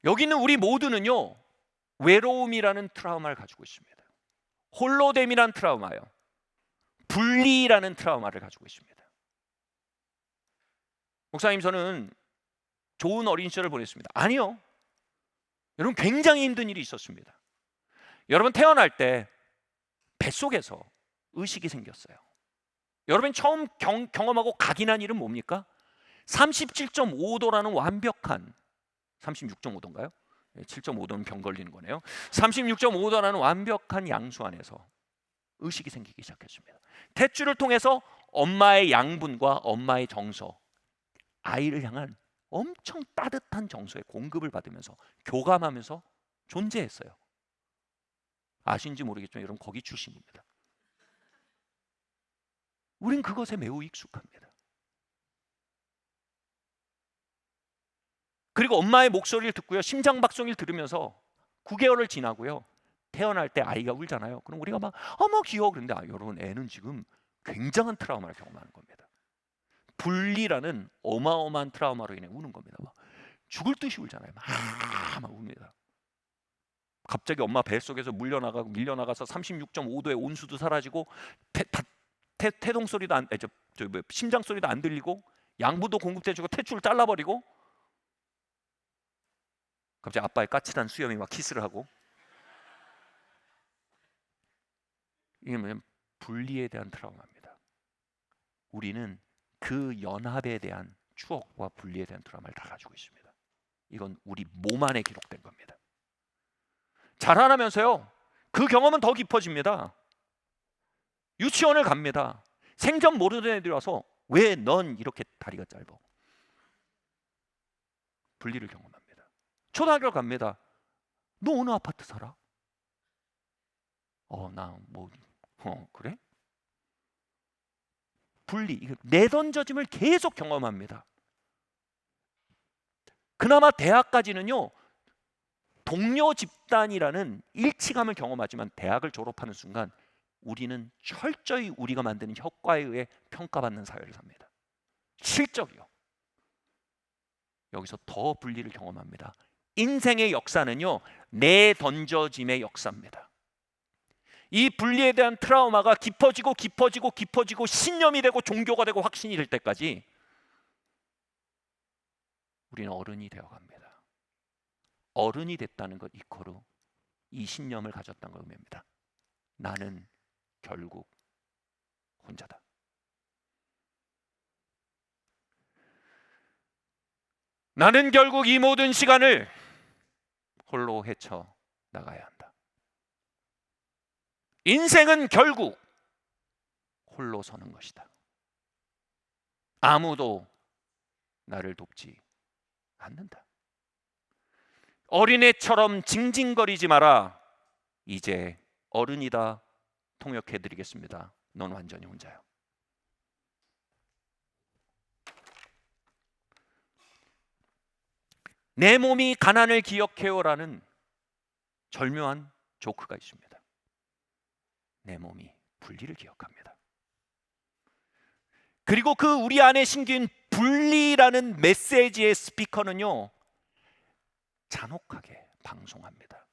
여기 있는 우리 모두는요, 외로움이라는 트라우마를 가지고 있습니다. 홀로됨이라는 트라우마요, 분리라는 트라우마를 가지고 있습니다. 목사님, 저는 좋은 어린 시절을 보냈습니다. 아니요, 여러분, 굉장히 힘든 일이 있었습니다. 여러분, 태어날 때 뱃속에서 의식이 생겼어요. 여러분 처음 경험하고 각인한 일은 뭡니까? 37.5도라는 완벽한 36.5도인가요? 7.5도는 병 걸리는 거네요. 36.5도라는 완벽한 양수 안에서 의식이 생기기 시작했습니다. 탯줄을 통해서 엄마의 양분과 엄마의 정서, 아이를 향한 엄청 따뜻한 정서의 공급을 받으면서 교감하면서 존재했어요. 아신지 모르겠지만 여러분 거기 출신입니다. 우린 그것에 매우 익숙합니다. 그리고 엄마의 목소리를 듣고요, 심장박동을 들으면서 9개월을 지나고요, 태어날 때 아이가 울잖아요. 그럼 우리가 막 어머 귀여워 그런데 여러분 애는 지금 굉장한 트라우마를 경험하는 겁니다. 분리라는 어마어마한 트라우마로 인해 우는 겁니다. 막 죽을 듯이 울잖아요. 막 웁니다. 갑자기 엄마 뱃속에서 밀려나가서 36.5도의 온수도 사라지고 태동 소리도 심장 소리도 안 들리고 양부도 공급돼주고 탯줄을 잘라버리고 갑자기 아빠의 까칠한 수염이 막 키스를 하고, 이게 뭐냐면 분리에 대한 트라우마입니다. 우리는 그 연합에 대한 추억과 분리에 대한 트라우마를 다 가지고 있습니다. 이건 우리 몸 안에 기록된 겁니다. 자라나면서요, 그 경험은 더 깊어집니다. 유치원을 갑니다. 생전 모르는 애들이 와서 왜 넌 이렇게 다리가 짧아? 분리를 경험합니다. 초등학교 갑니다. 너 어느 아파트 살아? 그래? 분리, 이거 내던져짐을 계속 경험합니다. 그나마 대학까지는요, 동료 집단이라는 일치감을 경험하지만 대학을 졸업하는 순간 우리는 철저히 우리가 만드는 효과에 의해 평가받는 사회를 삽니다. 실적이요. 여기서 더 분리를 경험합니다. 인생의 역사는요, 내던져짐의 역사입니다. 이 분리에 대한 트라우마가 깊어지고 신념이 되고 종교가 되고 확신이 될 때까지 우리는 어른이 되어갑니다. 어른이 됐다는 것 이코로 이 신념을 가졌다는 걸 의미합니다. 나는 결국 혼자다. 나는 결국 이 모든 시간을 홀로 헤쳐 나가야 한다. 인생은 결국 홀로 서는 것이다. 아무도 나를 돕지 않는다. 어린애처럼 징징거리지 마라. 이제 어른이다. 통역해드리겠습니다. 넌 완전히 혼자야. 내 몸이 가난을 기억해요라는 절묘한 조크가 있습니다. 내 몸이 분리를 기억합니다. 그리고 그 우리 안에 심긴 분리라는 메시지의 스피커는요, 잔혹하게 방송합니다.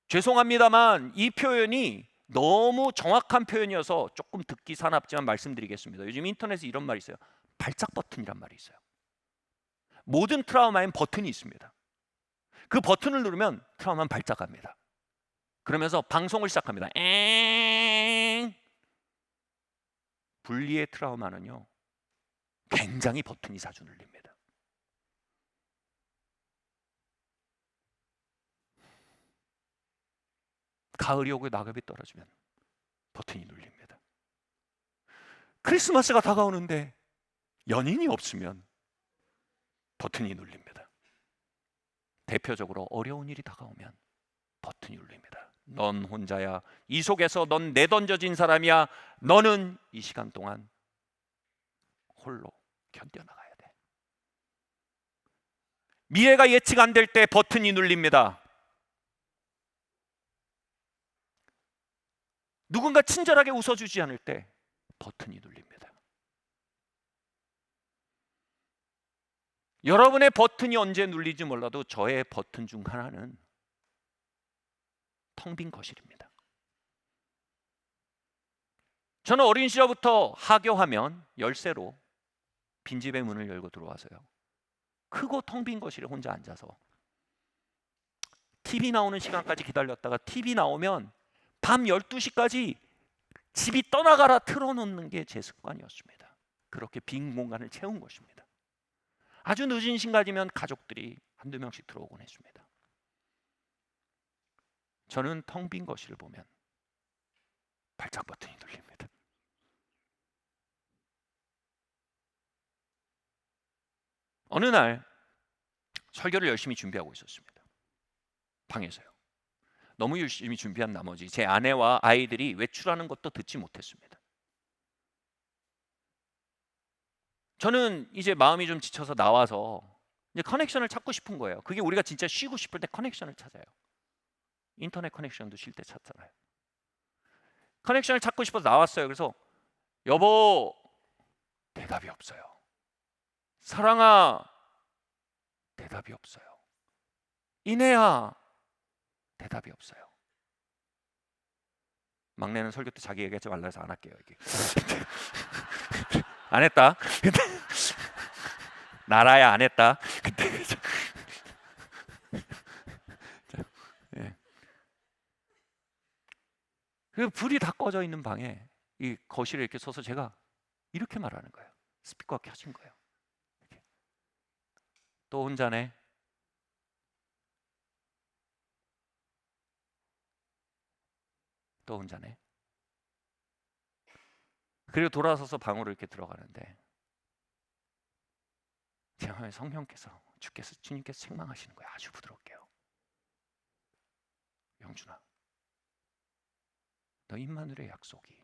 죄송합니다만 이 표현이 너무 정확한 표현이어서 조금 듣기 사납지만 말씀드리겠습니다. 요즘 인터넷에 이런 말이 있어요. 발작 버튼이란 말이 있어요. 모든 트라우마엔 버튼이 있습니다. 그 버튼을 누르면 트라우마는 발작합니다. 그러면서 방송을 시작합니다. 분리의 트라우마는요, 굉장히 버튼이 자주 눌립니다. 가을이 오고 낙엽이 떨어지면 버튼이 눌립니다. 크리스마스가 다가오는데 연인이 없으면 버튼이 눌립니다. 대표적으로 어려운 일이 다가오면 버튼이 눌립니다. 넌 혼자야. 이 속에서 넌 내던져진 사람이야. 너는 이 시간 동안 홀로 견뎌나가야 돼. 미래가 예측 안 될 때 버튼이 눌립니다. 누군가 친절하게 웃어주지 않을 때 버튼이 눌립니다. 여러분의 버튼이 언제 눌리지 몰라도 저의 버튼 중 하나는 텅 빈 거실입니다. 저는 어린 시절부터 하교하면 열쇠로 빈집의 문을 열고 들어와서요, 크고 텅 빈 거실에 혼자 앉아서 TV 나오는 시간까지 기다렸다가 TV 나오면 밤 12시까지 집이 떠나가라 틀어놓는 게 제 습관이었습니다. 그렇게 빈 공간을 채운 것입니다. 아주 늦은 시간이면 가족들이 한두 명씩 들어오곤 했습니다. 저는 텅 빈 거실을 보면 발작 버튼이 눌립니다. 어느 날 설교를 열심히 준비하고 있었습니다. 방에서요. 너무 열심히 준비한 나머지 제 아내와 아이들이 외출하는 것도 듣지 못했습니다. 저는 이제 마음이 좀 지쳐서 나와서 이제 커넥션을 찾고 싶은 거예요. 그게 우리가 진짜 쉬고 싶을 때 커넥션을 찾아요. 인터넷 커넥션도 쉴 때 찾잖아요. 커넥션을 찾고 싶어서 나왔어요. 그래서 여보, 대답이 없어요. 사랑아, 대답이 없어요. 이내야, 대답이 없어요. 막내는 설교 때 자기 얘기하지 말라 해서 안 할게요. 이게. 안 했다. 근데 나라야 안 했다. 근데 예. 그 불이 다 꺼져 있는 방에 이 거실에 이렇게 서서 제가 이렇게 말하는 거예요. 스피커가 켜진 거예요. 이렇게. 또 혼자네. 또 혼자네. 그리고 돌아서서 방으로 이렇게 들어가는데 제 마음에 성령께서 주님께서 책망하시는 거예요. 아주 부드럽게요. 영준아, 너 임마누엘의 약속이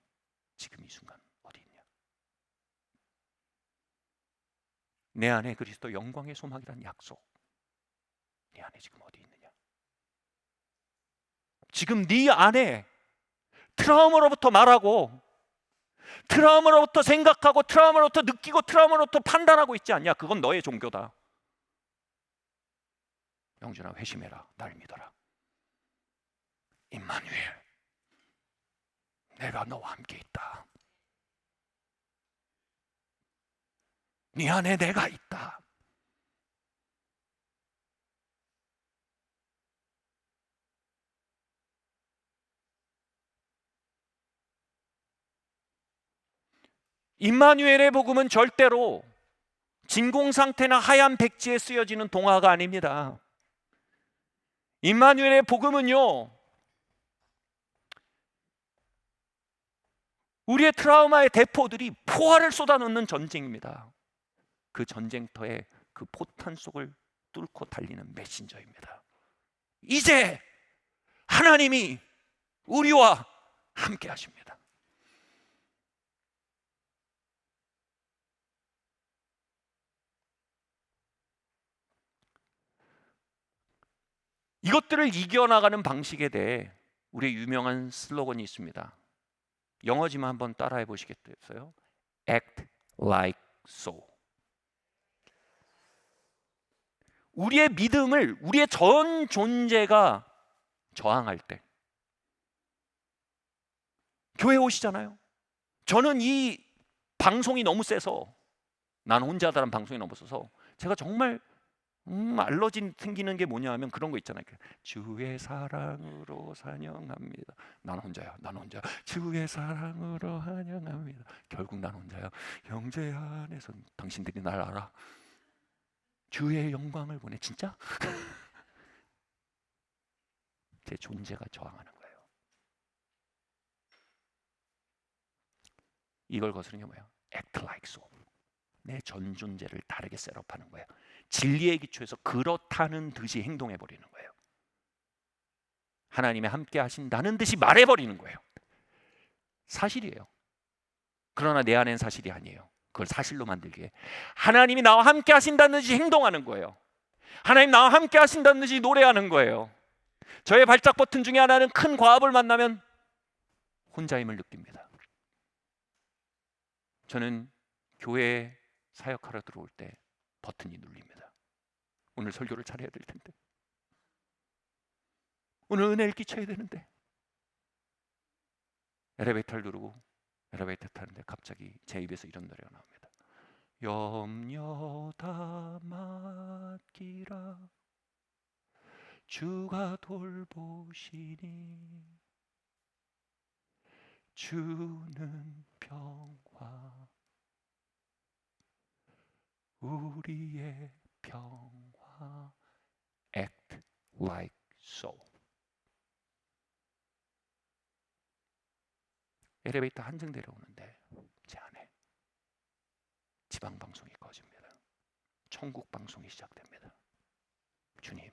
지금 이 순간 어디 있냐? 내 안에 그리스도 영광의 소망이란 약속, 네 안에 지금 어디 있느냐? 지금 네 안에 트라우마로부터 말하고, 트라우마로부터 생각하고, 트라우마로부터 느끼고, 트라우마로부터 판단하고 있지 않냐? 그건 너의 종교다. 영준아, 회심해라. 날 믿어라. 임마누엘, 내가 너와 함께 있다. 네 안에 내가 있다. 임마누엘의 복음은 절대로 진공상태나 하얀 백지에 쓰여지는 동화가 아닙니다. 임마누엘의 복음은요, 우리의 트라우마의 대포들이 포화를 쏟아놓는 전쟁입니다. 그 전쟁터에 그 포탄 속을 뚫고 달리는 메신저입니다. 이제 하나님이 우리와 함께 하십니다. 이것들을 이겨나가는 방식에 대해 우리의 유명한 슬로건이 있습니다. 영어지만 한번 따라해 보시겠어요? Act like so. 우리의 믿음을, 우리의 전 존재가 저항할 때 교회 오시잖아요. 저는 이 방송이 너무 세서, 난 혼자다라는 방송이 너무 세서 제가 정말 알러지 생기는 게 뭐냐 하면 그런 거 있잖아요. 주의 사랑으로 찬양합니다. 난 혼자야. 난 혼자. 주의 사랑으로 찬양합니다. 결국 난 혼자야. 형제 안에서 당신들이 날 알아. 주의 영광을 보내. 진짜? 제 존재가 저항하는 거예요. 이걸 거스르는 게 뭐예요? Act like so. 내 전 존재를 다르게 셋업하는 거예요. 진리의 기초에서 그렇다는 듯이 행동해 버리는 거예요. 하나님이 함께 하신다는 듯이 말해 버리는 거예요. 사실이에요. 그러나 내 안엔 사실이 아니에요. 그걸 사실로 만들기 위해 하나님이 나와 함께 하신다는 듯이 행동하는 거예요. 하나님 나와 함께 하신다는 듯이 노래하는 거예요. 저의 발작 버튼 중에 하나는 큰 과업을 만나면 혼자임을 느낍니다. 저는 교회에 사역하러 들어올 때 버튼이 눌립니다. 오늘 설교를 잘해야 될 텐데, 오늘 은혜를 끼쳐야 되는데, 엘리베이터를 누르고 엘리베이터 타는데 갑자기 제 입에서 이런 노래가 나옵니다. 염려 다 맡기라 주가 돌보시니 주는 평화 우리의 평화 act like so. 엘리베이터 한층 내려오는데 제 안에 지방 방송이 꺼집니다. 천국 방송이 시작됩니다. 주님,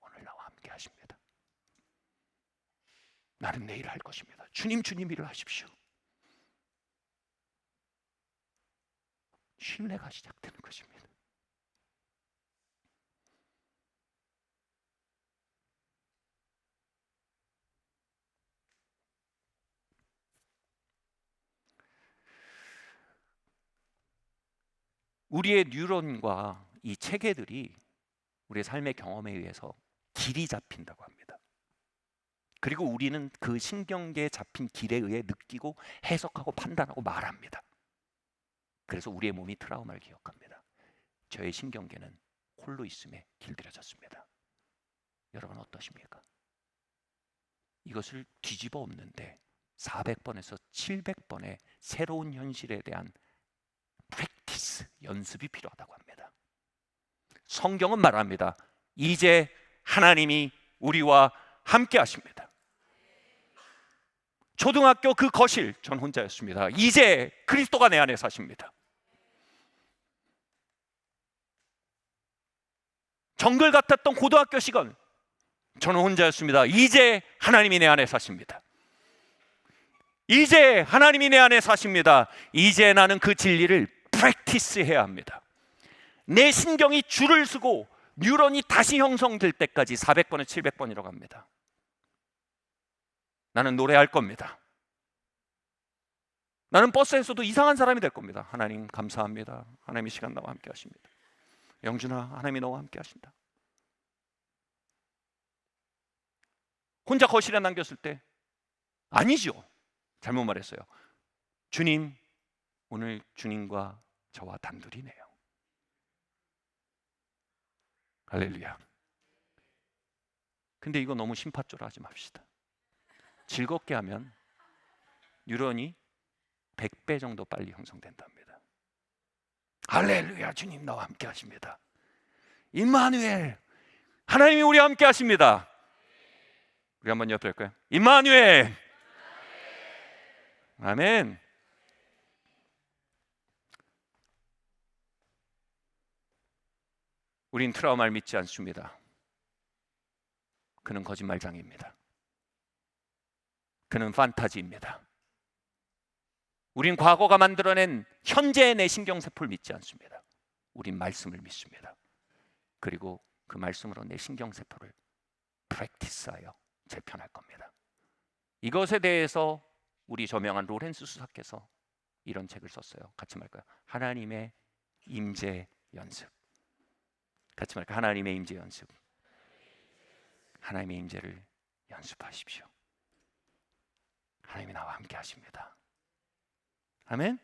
오늘 나와 함께 하십니다. 나는 내일 할 것입니다. 주님, 주님 일을 하십시오. 신뢰가 시작되는 것입니다. 우리의 뉴런과 이 체계들이 우리의 삶의 경험에 의해서 길이 잡힌다고 합니다. 그리고 우리는 그 신경계에 잡힌 길에 의해 느끼고 해석하고 판단하고 말합니다. 그래서 우리의 몸이 트라우마를 기억합니다. 저의 신경계는 홀로 있음에 길들여졌습니다. 여러분 어떠십니까? 이것을 뒤집어 엎는데 400번에서 700번의 새로운 현실에 대한 프랙티스, 연습이 필요하다고 합니다. 성경은 말합니다. 이제 하나님이 우리와 함께 하십니다. 초등학교 그 거실 전 혼자였습니다. 이제 그리스도가 내 안에 사십니다. 정글 같았던 고등학교 시간 저는 혼자였습니다. 이제 하나님이 내 안에 사십니다. 이제 하나님이 내 안에 사십니다. 이제 나는 그 진리를 프랙티스 해야 합니다. 내 신경이 줄을 서고 뉴런이 다시 형성될 때까지 400번에 700번이라고 합니다. 나는 노래할 겁니다. 나는 버스에서도 이상한 사람이 될 겁니다. 하나님 감사합니다. 하나님이 시간 나와 함께 하십니다. 영준아, 하나님이 너와 함께 하신다. 혼자 거실에 남겼을 때 아니죠. 잘못 말했어요. 주님, 오늘 주님과 저와 단둘이네요. 할렐루야. 근데 이거 너무 심파조라 하지 맙시다. 즐겁게 하면 뉴런이 100배 정도 빨리 형성된답니다. 할렐루야, 주님 나와 함께 하십니다. 임마누엘, 하나님이 우리와 함께 하십니다. 우리 한번 옆에 할까요? 임마누엘. 아멘. 우린 트라우마를 믿지 않습니다. 그는 거짓말장입니다. 그는 판타지입니다. 우린 과거가 만들어낸 현재의 내 신경세포를 믿지 않습니다. 우린 말씀을 믿습니다. 그리고 그 말씀으로 내 신경세포를 프랙티스하여 재편할 겁니다. 이것에 대해서 우리 저명한 로렌스 수사께서 이런 책을 썼어요. 같이 말까요? 하나님의 임재 연습. 같이 말까요? 하나님의 임재 연습. 하나님의 임재를 연습하십시오. 하나님이 나와 함께 하십니다. 아멘.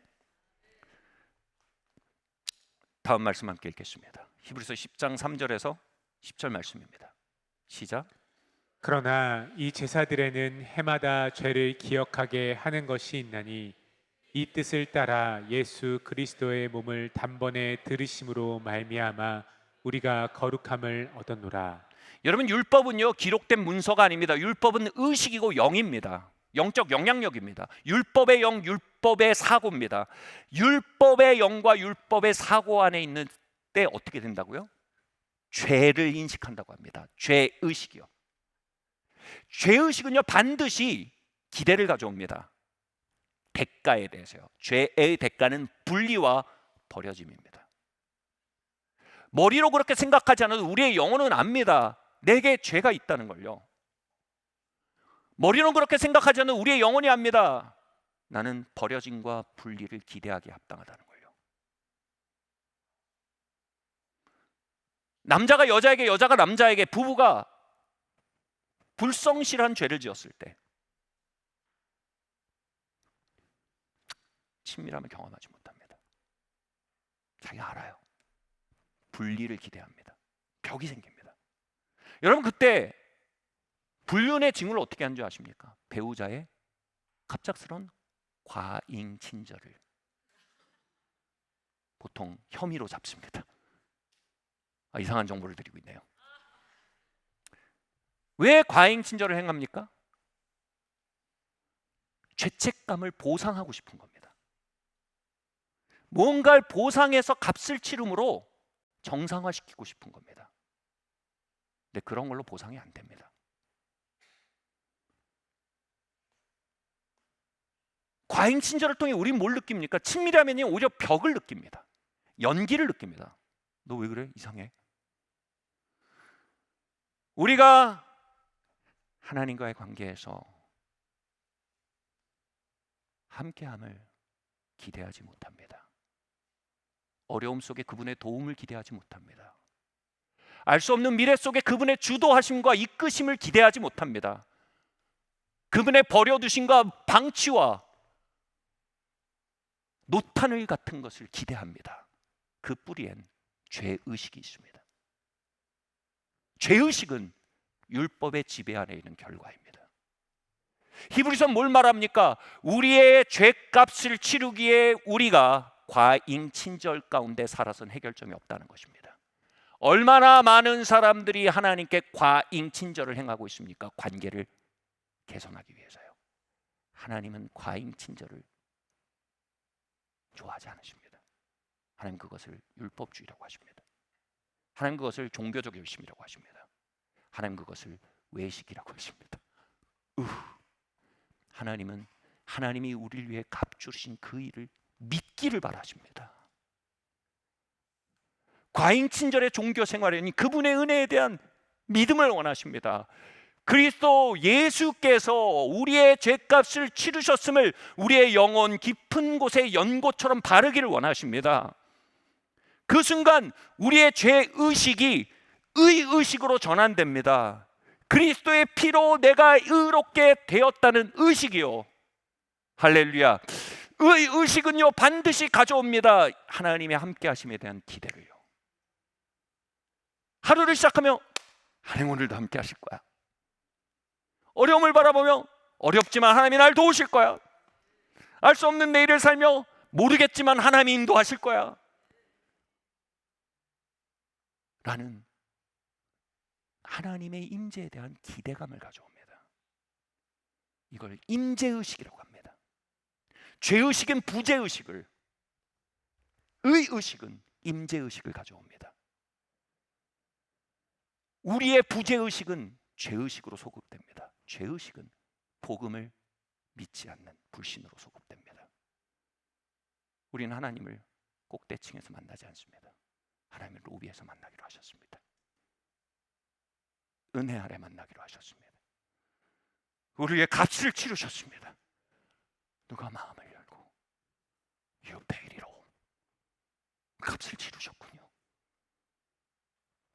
다음 말씀 함께 읽겠습니다. 히브리서 10장 3절에서 10절 말씀입니다. 시작. 그러나 이 제사들에는 해마다 죄를 기억하게 하는 것이 있나니 이 뜻을 따라 예수 그리스도의 몸을 단번에 들으심으로 말미암아 우리가 거룩함을 얻었노라. 여러분, 율법은요 기록된 문서가 아닙니다. 율법은 의식이고 영입니다. 영적 영향력입니다. 율법의 영, 율법의 사고입니다. 율법의 영과 율법의 사고 안에 있는 때 어떻게 된다고요? 죄를 인식한다고 합니다. 죄의식이요. 죄의식은요 반드시 기대를 가져옵니다. 대가에 대해서요. 죄의 대가는 분리와 버려짐입니다. 머리로 그렇게 생각하지 않아도 우리의 영혼은 압니다. 내게 죄가 있다는 걸요. 머리로 그렇게 생각하지 않아도 우리의 영혼이 압니다. 나는 버려짐과 분리를 기대하기에 합당하다는 걸요. 남자가 여자에게, 여자가 남자에게, 부부가 불성실한 죄를 지었을 때 친밀함을 경험하지 못합니다. 자기가 알아요. 분리를 기대합니다. 벽이 생깁니다. 여러분, 그때 불륜의 징후를 어떻게 하는 줄 아십니까? 배우자의 갑작스러운 과잉 친절을 보통 혐의로 잡습니다. 이상한 정보를 드리고 있네요. 왜 과잉 친절을 행합니까? 죄책감을 보상하고 싶은 겁니다. 뭔가를 보상해서 값을 치름으로 정상화시키고 싶은 겁니다. 근데 그런 걸로 보상이 안 됩니다. 과잉 친절을 통해 우리는 뭘 느낍니까? 친밀하면요 오히려 벽을 느낍니다. 연기를 느낍니다. 너 왜 그래? 이상해. 우리가 하나님과의 관계에서 함께함을 기대하지 못합니다. 어려움 속에 그분의 도움을 기대하지 못합니다. 알 수 없는 미래 속에 그분의 주도하심과 이끄심을 기대하지 못합니다. 그분의 버려두심과 방치와 노탄을 같은 것을 기대합니다. 그 뿌리엔 죄의식이 있습니다. 죄의식은 율법의 지배 아래 있는 결과입니다. 히브리서 뭘 말합니까? 우리의 죄값을 치르기에 우리가 과잉 친절 가운데 살아선 해결점이 없다는 것입니다. 얼마나 많은 사람들이 하나님께 과잉 친절을 행하고 있습니까? 관계를 개선하기 위해서요. 하나님은 과잉 친절을 좋아하지 않으십니다. 하나님 그것을 율법주의라고 하십니다. 하나님 그것을 종교적 열심이라고 하십니다. 하나님 그것을 외식이라고 하십니다. 하나님은 하나님이 우리를 위해 값주신 그 일을 믿기를 바라십니다. 과잉 친절의 종교 생활에는 그분의 은혜에 대한 믿음을 원하십니다. 그리스도 예수께서 우리의 죄값을 치르셨음을 우리의 영혼 깊은 곳에 연고처럼 바르기를 원하십니다. 그 순간 우리의 죄의식이 의의식으로 전환됩니다. 그리스도의 피로 내가 의롭게 되었다는 의식이요. 할렐루야. 의식은요 반드시 가져옵니다. 하나님의 함께 하심에 대한 기대를요. 하루를 시작하며 하나님 오늘도 함께 하실 거야. 어려움을 바라보며 어렵지만 하나님이 날 도우실 거야. 알 수 없는 내일을 살며 모르겠지만 하나님이 인도하실 거야. 라는 하나님의 임재에 대한 기대감을 가져옵니다. 이걸 임재의식이라고 합니다. 죄의식은 부재의식을, 의의식은 임재의식을 가져옵니다. 우리의 부재의식은 죄의식으로 소급됩니다. 죄의식은 복음을 믿지 않는 불신으로 소급됩니다. 우리는 하나님을 꼭대층에서 만나지 않습니다. 하나님을 로비에서 만나기로 하셨습니다. 은혜 아래 만나기로 하셨습니다. 우리의 값을 치르셨습니다. 누가 마음을 열고 You paid it all. 값을 치르셨군요.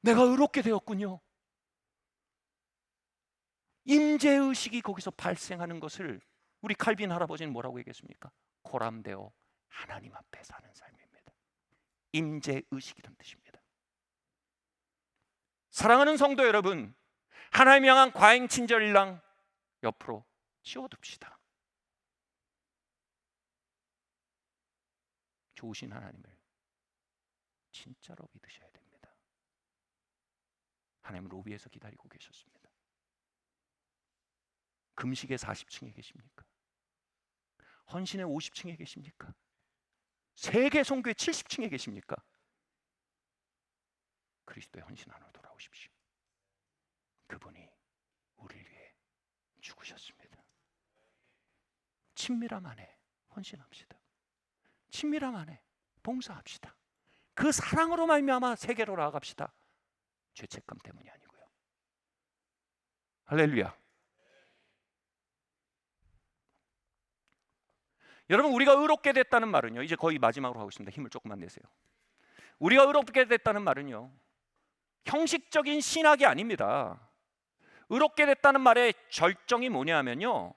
내가 의롭게 되었군요. 임재의식이 거기서 발생하는 것을 우리 칼빈 할아버지는 뭐라고 얘기했습니까? 고람되어 하나님 앞에 사는 삶입니다. 임재의식이란 뜻입니다. 사랑하는 성도 여러분, 하나님 향한 과잉 친절이랑 옆으로 치워둡시다. 좋으신 하나님을 진짜로 믿으셔야 됩니다. 하나님 로비에서 기다리고 계셨습니다. 금식의 40층에 계십니까? 헌신의 50층에 계십니까? 세계 선교의 70층에 계십니까? 그리스도의 헌신 안으로 돌아오십시오. 그분이 우리를 위해 죽으셨습니다. 친밀함 안에 헌신합시다. 친밀함 안에 봉사합시다. 그 사랑으로 말미암아 세계로 나아갑시다. 죄책감 때문이 아니고요. 할렐루야. 여러분, 우리가 의롭게 됐다는 말은요, 이제 거의 마지막으로 하고 있습니다. 힘을 조금만 내세요. 우리가 의롭게 됐다는 말은요, 형식적인 신학이 아닙니다. 의롭게 됐다는 말의 절정이 뭐냐면요,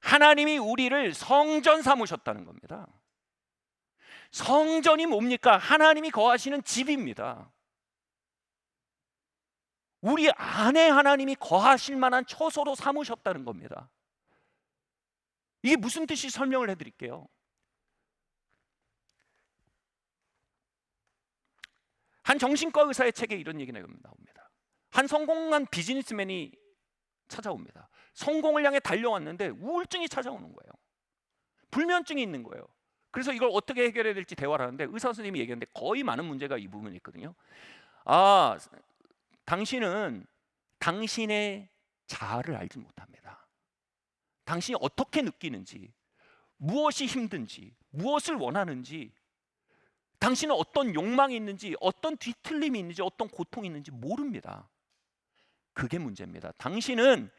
하나님이 우리를 성전 삼으셨다는 겁니다. 성전이 뭡니까? 하나님이 거하시는 집입니다. 우리 안에 하나님이 거하실 만한 처소로 삼으셨다는 겁니다. 이게 무슨 뜻이 설명을 해드릴게요. 한 정신과 의사의 책에 이런 얘기가 나옵니다. 한 성공한 비즈니스맨이 찾아옵니다. 성공을 향해 달려왔는데 우울증이 찾아오는 거예요. 불면증이 있는 거예요. 그래서 이걸 어떻게 해결해야 될지 대화를 하는데 의사 선생님이 얘기하는데 거의 많은 문제가 이 부분에 있거든요. 당신은 당신의 자아를 알지 못합니다. 당신이 어떻게 느끼는지, 무엇이 힘든지, 무엇을 원하는지, 당신은 어떤 욕망이 있는지, 어떤 뒤틀림이 있는지, 어떤 고통이 있는지 모릅니다. 그게 문제입니다. 당신은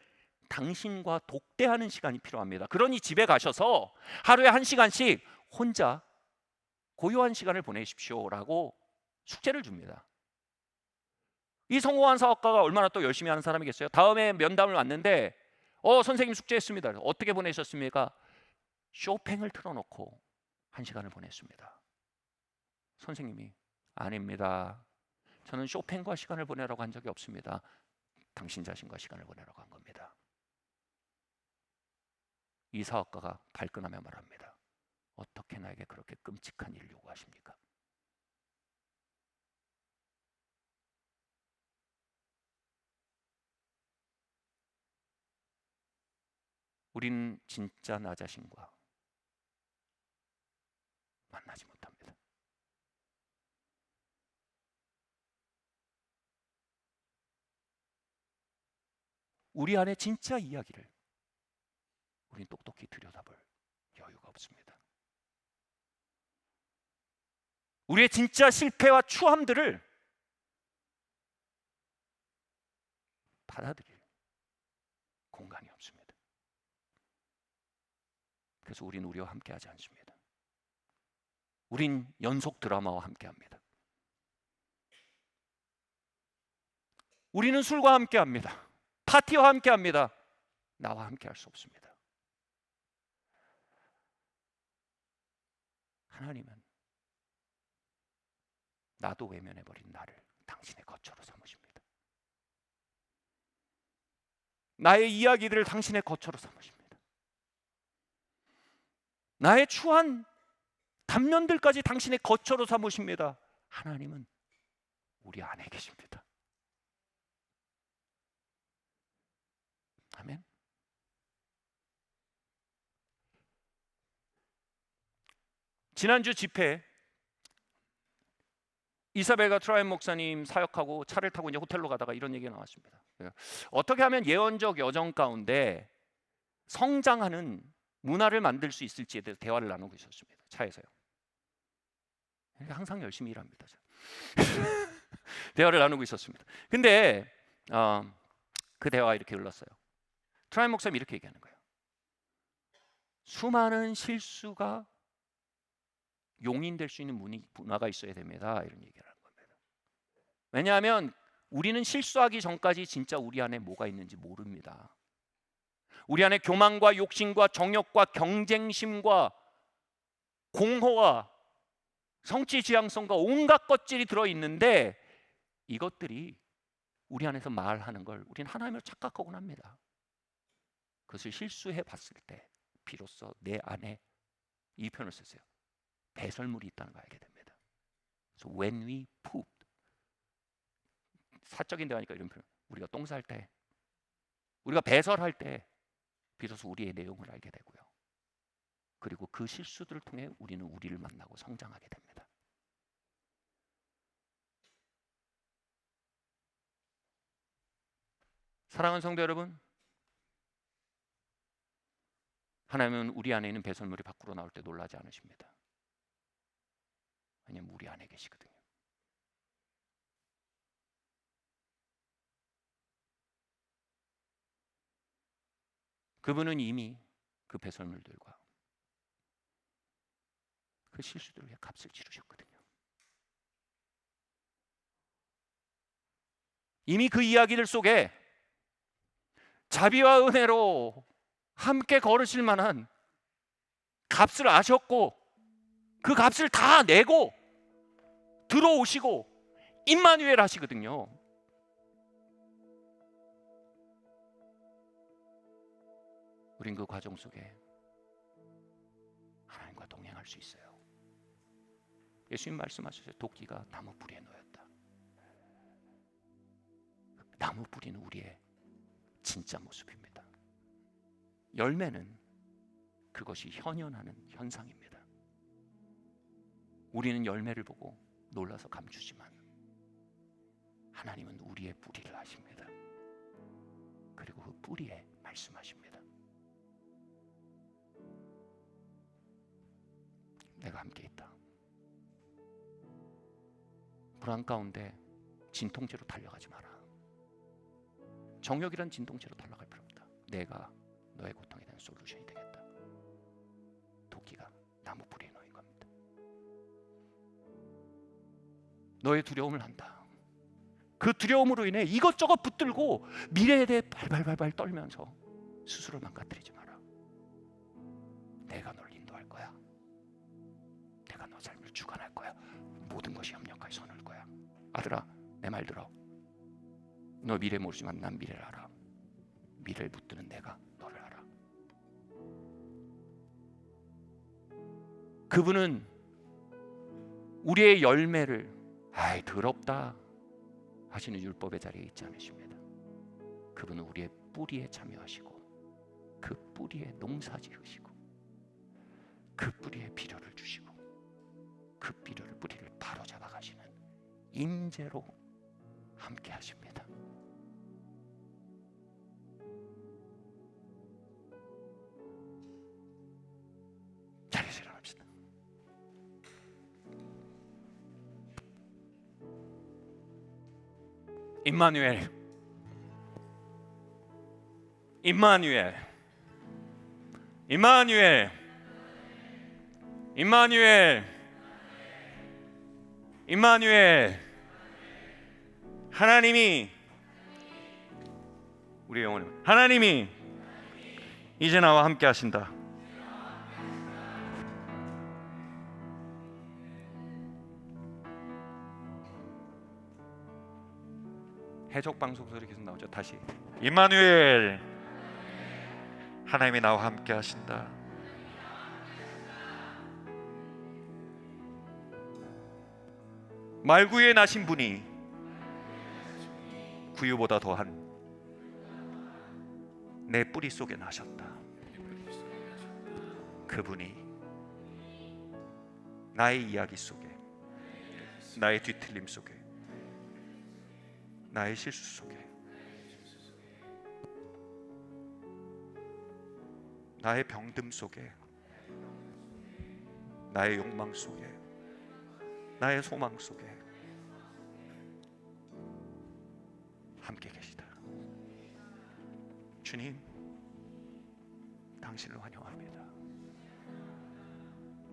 당신과 독대하는 시간이 필요합니다. 그러니 집에 가셔서 하루에 1시간씩 혼자 고요한 시간을 보내십시오라고 숙제를 줍니다. 이 성공한 사업가가 얼마나 또 열심히 하는 사람이겠어요? 다음에 면담을 왔는데 선생님 숙제했습니다. 어떻게 보내셨습니까? 쇼팽을 틀어놓고 1시간을 보냈습니다. 선생님이 아닙니다. 저는 쇼팽과 시간을 보내라고 한 적이 없습니다. 당신 자신과 시간을 보내라고 한 겁니다. 이 사업가가 발끈하며 말합니다. 어떻게 나에게 그렇게 끔찍한 일을 요구하십니까? 우리는 진짜 나 자신과 만나지 못합니다. 우리 안에 진짜 이야기를 우린 똑똑히 들여다볼 여유가 없습니다. 우리의 진짜 실패와 추함들을 받아들일 공간이 없습니다. 그래서 우린 우리와 함께하지 않습니다. 우린 연속 드라마와 함께합니다. 우리는 술과 함께합니다. 파티와 함께합니다. 나와 함께할 수 없습니다. 하나님은 나도 외면해버린 나를 당신의 거처로 삼으십니다. 나의 이야기들을 당신의 거처로 삼으십니다. 나의 추한 단면들까지 당신의 거처로 삼으십니다. 하나님은 우리 안에 계십니다. 아멘. 지난주 집회 이사벨과 트라임 목사님 사역하고 차를 타고 이제 호텔로 가다가 이런 얘기가 나왔습니다. 어떻게 하면 예언적 여정 가운데 성장하는 문화를 만들 수 있을지에 대해서 대화를 나누고 있었습니다. 차에서요. 항상 열심히 일합니다. 대화를 나누고 있었습니다. 근데 그 대화가 이렇게 흘렀어요. 트라임 목사님이 이렇게 얘기하는 거예요. 수많은 실수가 용인될 수 있는 문화가 있어야 됩니다. 이런 얘기를 하는 겁니다. 왜냐하면 우리는 실수하기 전까지 진짜 우리 안에 뭐가 있는지 모릅니다. 우리 안에 교만과 욕심과 정욕과 경쟁심과 공허와 성취 지향성과 온갖 것들이 들어있는데 이것들이 우리 안에서 말하는 걸 우리는 하나님을 착각하곤 합니다. 그것을 실수해 봤을 때 비로소 내 안에 이 표현을 썼어요. 배설물이 있다는 걸 알게 됩니다. So when we pooped, 사적인 대화니까 이런 표현. 우리가 똥 쌀 때, 우리가 배설할 때 비로소 우리의 내용을 알게 되고요. 그리고 그 실수들을 통해 우리는 우리를 만나고 성장하게 됩니다. 사랑하는 성도 여러분, 하나님은 우리 안에 있는 배설물이 밖으로 나올 때 놀라지 않으십니다. 왜냐하면 우리 안에 계시거든요. 그분은 이미 그 배설물들과 그 실수들을 위해 값을 치르셨거든요. 이미 그 이야기들 속에 자비와 은혜로 함께 걸으실 만한 값을 아셨고 그 값을 다 내고 들어오시고 임마누엘 하시거든요. 우린 그 과정 속에 하나님과 동행할 수 있어요. 예수님 말씀하셨어요. 도끼가 나무 뿌리에 놓였다. 나무 뿌리는 우리의 진짜 모습입니다. 열매는 그것이 현현하는 현상입니다. 우리는 열매를 보고 놀라서 감추지만 하나님은 우리의 뿌리를 아십니다. 그리고 그 뿌리에 말씀하십니다. 내가 함께 있다. 불안 가운데 진통제로 달려가지 마라. 정욕이란 진통제로 달려갈 필요 없다. 내가 너의 고통에 대한 솔루션이 되겠다. 도끼가 나무 뿌리에 놓인 겁니다. 너의 두려움을 한다. 그 두려움으로 인해 이것저것 붙들고 미래에 대해 발발발발 떨면서 스스로 망가뜨리지 마라. 내가 널 인도할 거야. 내가 너 삶을 주관할 거야. 모든 것이 협력하여 선을 거야. 아들아, 내 말 들어. 너 미래 모르지만 난 미래를 알아. 미래를 붙드는 내가 너를 알아. 그분은 우리의 열매를 아이 더럽다 하시는 율법의 자리에 있지 않으십니다. 그분은 우리의 뿌리에 참여하시고 그 뿌리에 농사 지으시고 그 뿌리에 비료를 주시고 그 뿌리를 바로잡아 가시는 인재로 함께 하십니다. 자리에서 일어납시다. 임마누엘, 임마누엘, 임마누엘, 임마누엘, 임마누엘. 하나님이 우리의 영혼을 하나님이 이제 나와 함께 하신다. 해적 방송 소리 계속 나오죠. 다시. 임마누엘, 하나님이 나와 함께 하신다. 말구유에 나신 분이 구유보다 더한 내 뿌리 속에 나셨다. 그분이 나의 이야기 속에, 나의 뒤틀림 속에, 나의 실수 속에, 나의 병듦 속에, 나의 욕망 속에, 나의 소망 속에 함께 계시다. 주님, 당신을 환영합니다.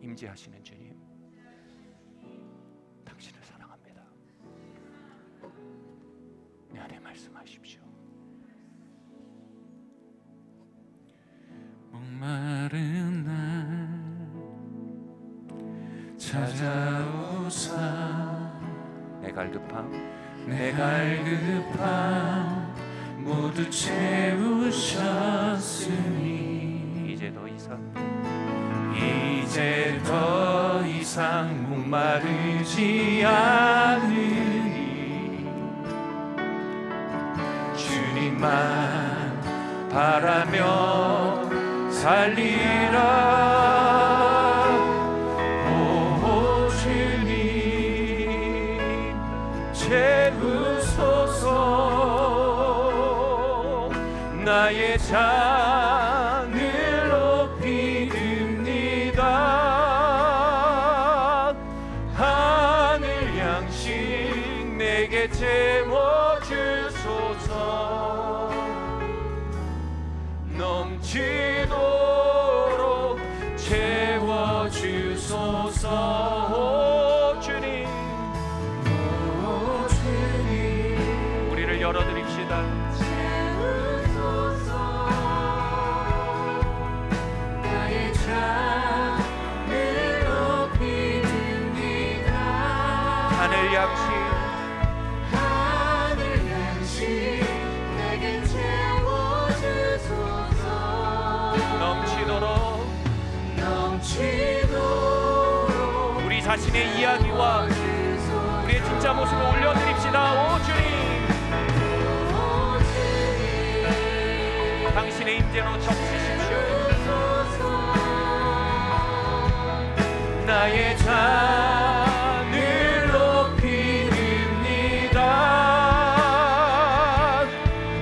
임재하시는 주님, 당신을 사랑합니다. 내 안에 말씀하십시오. 목마른 날 찾아오사 내 갈급함 내 갈급함 모두 채우셨으니 이제 더 이상 목마르지 않으니 주님만 바라며 살리라. 오 주님 채우소서. 나의 잔을 높이 듭니다. 하늘 양식 내게 채워주소서. 넘치도록 채워주소서. 오 주님, 오 주님, 우리를 열어드립시다. 채우소서. 나의 잔을 높이 듭니다. 하늘 양식 내게 채워주소서. 넘치도록 우리 자신의 이야기와 우리의 진짜 모습을 올려드립시다. 오 주님, 오 당신의 임재로 적시십시오. 나의 잔을 높이 듭니다.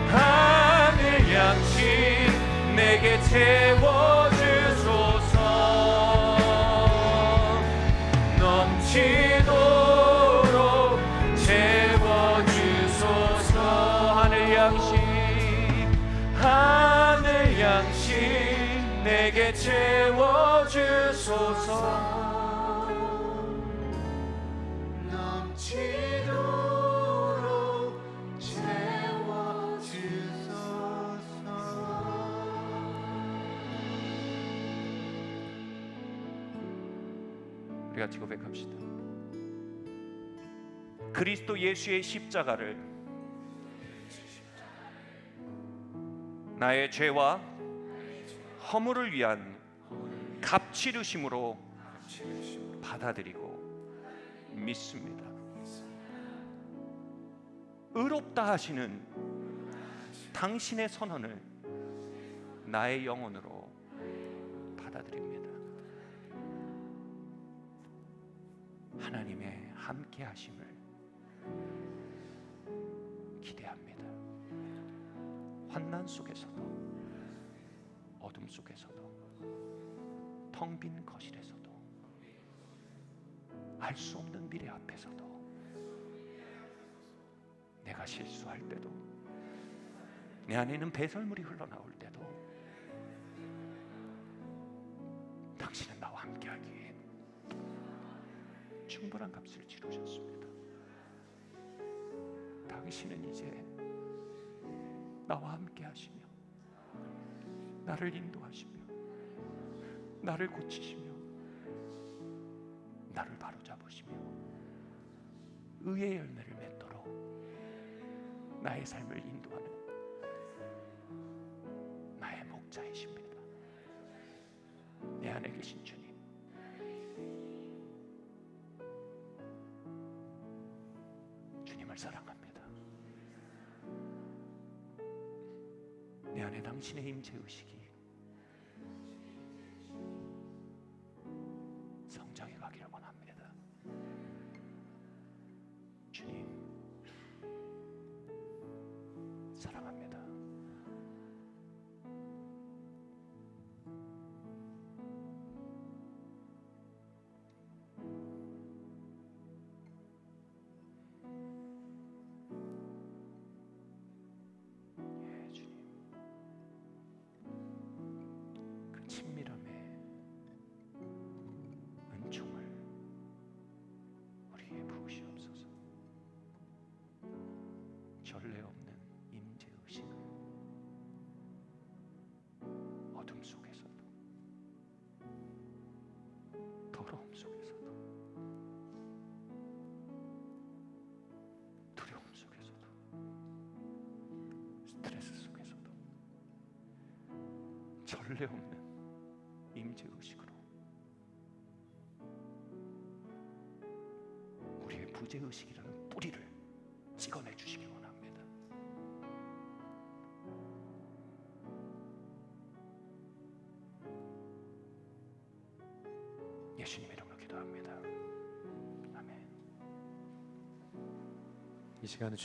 하늘 양식 내게 채워주소서. 넘치도록 채워주소서. 하늘 양식 내게 채워주소서. 넘치도록 채워주소서. 우리 같이 고백합시다. 그리스도 예수의 십자가를 나의 죄와 허물을 위한 값치르심으로 받아들이고 믿습니다. 의롭다 하시는 당신의 선언을 나의 영혼으로 받아들입니다. 하나님의 함께 하심을 기대합니다. 환난 속에서도, 어둠 속에서도, 텅 빈 거실에서도, 알 수 없는 미래 앞에서도, 내가 실수할 때도, 내 안에는 배설물이 흘러나올 때도 당신은 나와 함께하기에 충분한 값을 치르셨습니다. 당신은 이제 나와 함께 하시며 나를 인도하시며 나를 고치시며 나를 바로잡으시며 의의 열매를 맺도록 나의 삶을 인도하는 나의 목자이십니다. 내 안에 계신 주님, 주님을 사랑합니다. 내 안에 당신의 임재의식이 성장해 가기를 원합니다. 주님, 사랑합니다. 예, 주님. 그 친밀함의 은총을 우리에게 부으시옵소서. 전례 없는 임재의식을 어둠 속에서도, 더러움 속에서도, 두려움 속에서도, 스트레스 속에서도 전례 없는 임재의식으로 우리의 부재의식이라는 뿌리를 찍어내 주시기 원합니다. 예수님 이름으로 기도합니다. 아멘. 이 시간은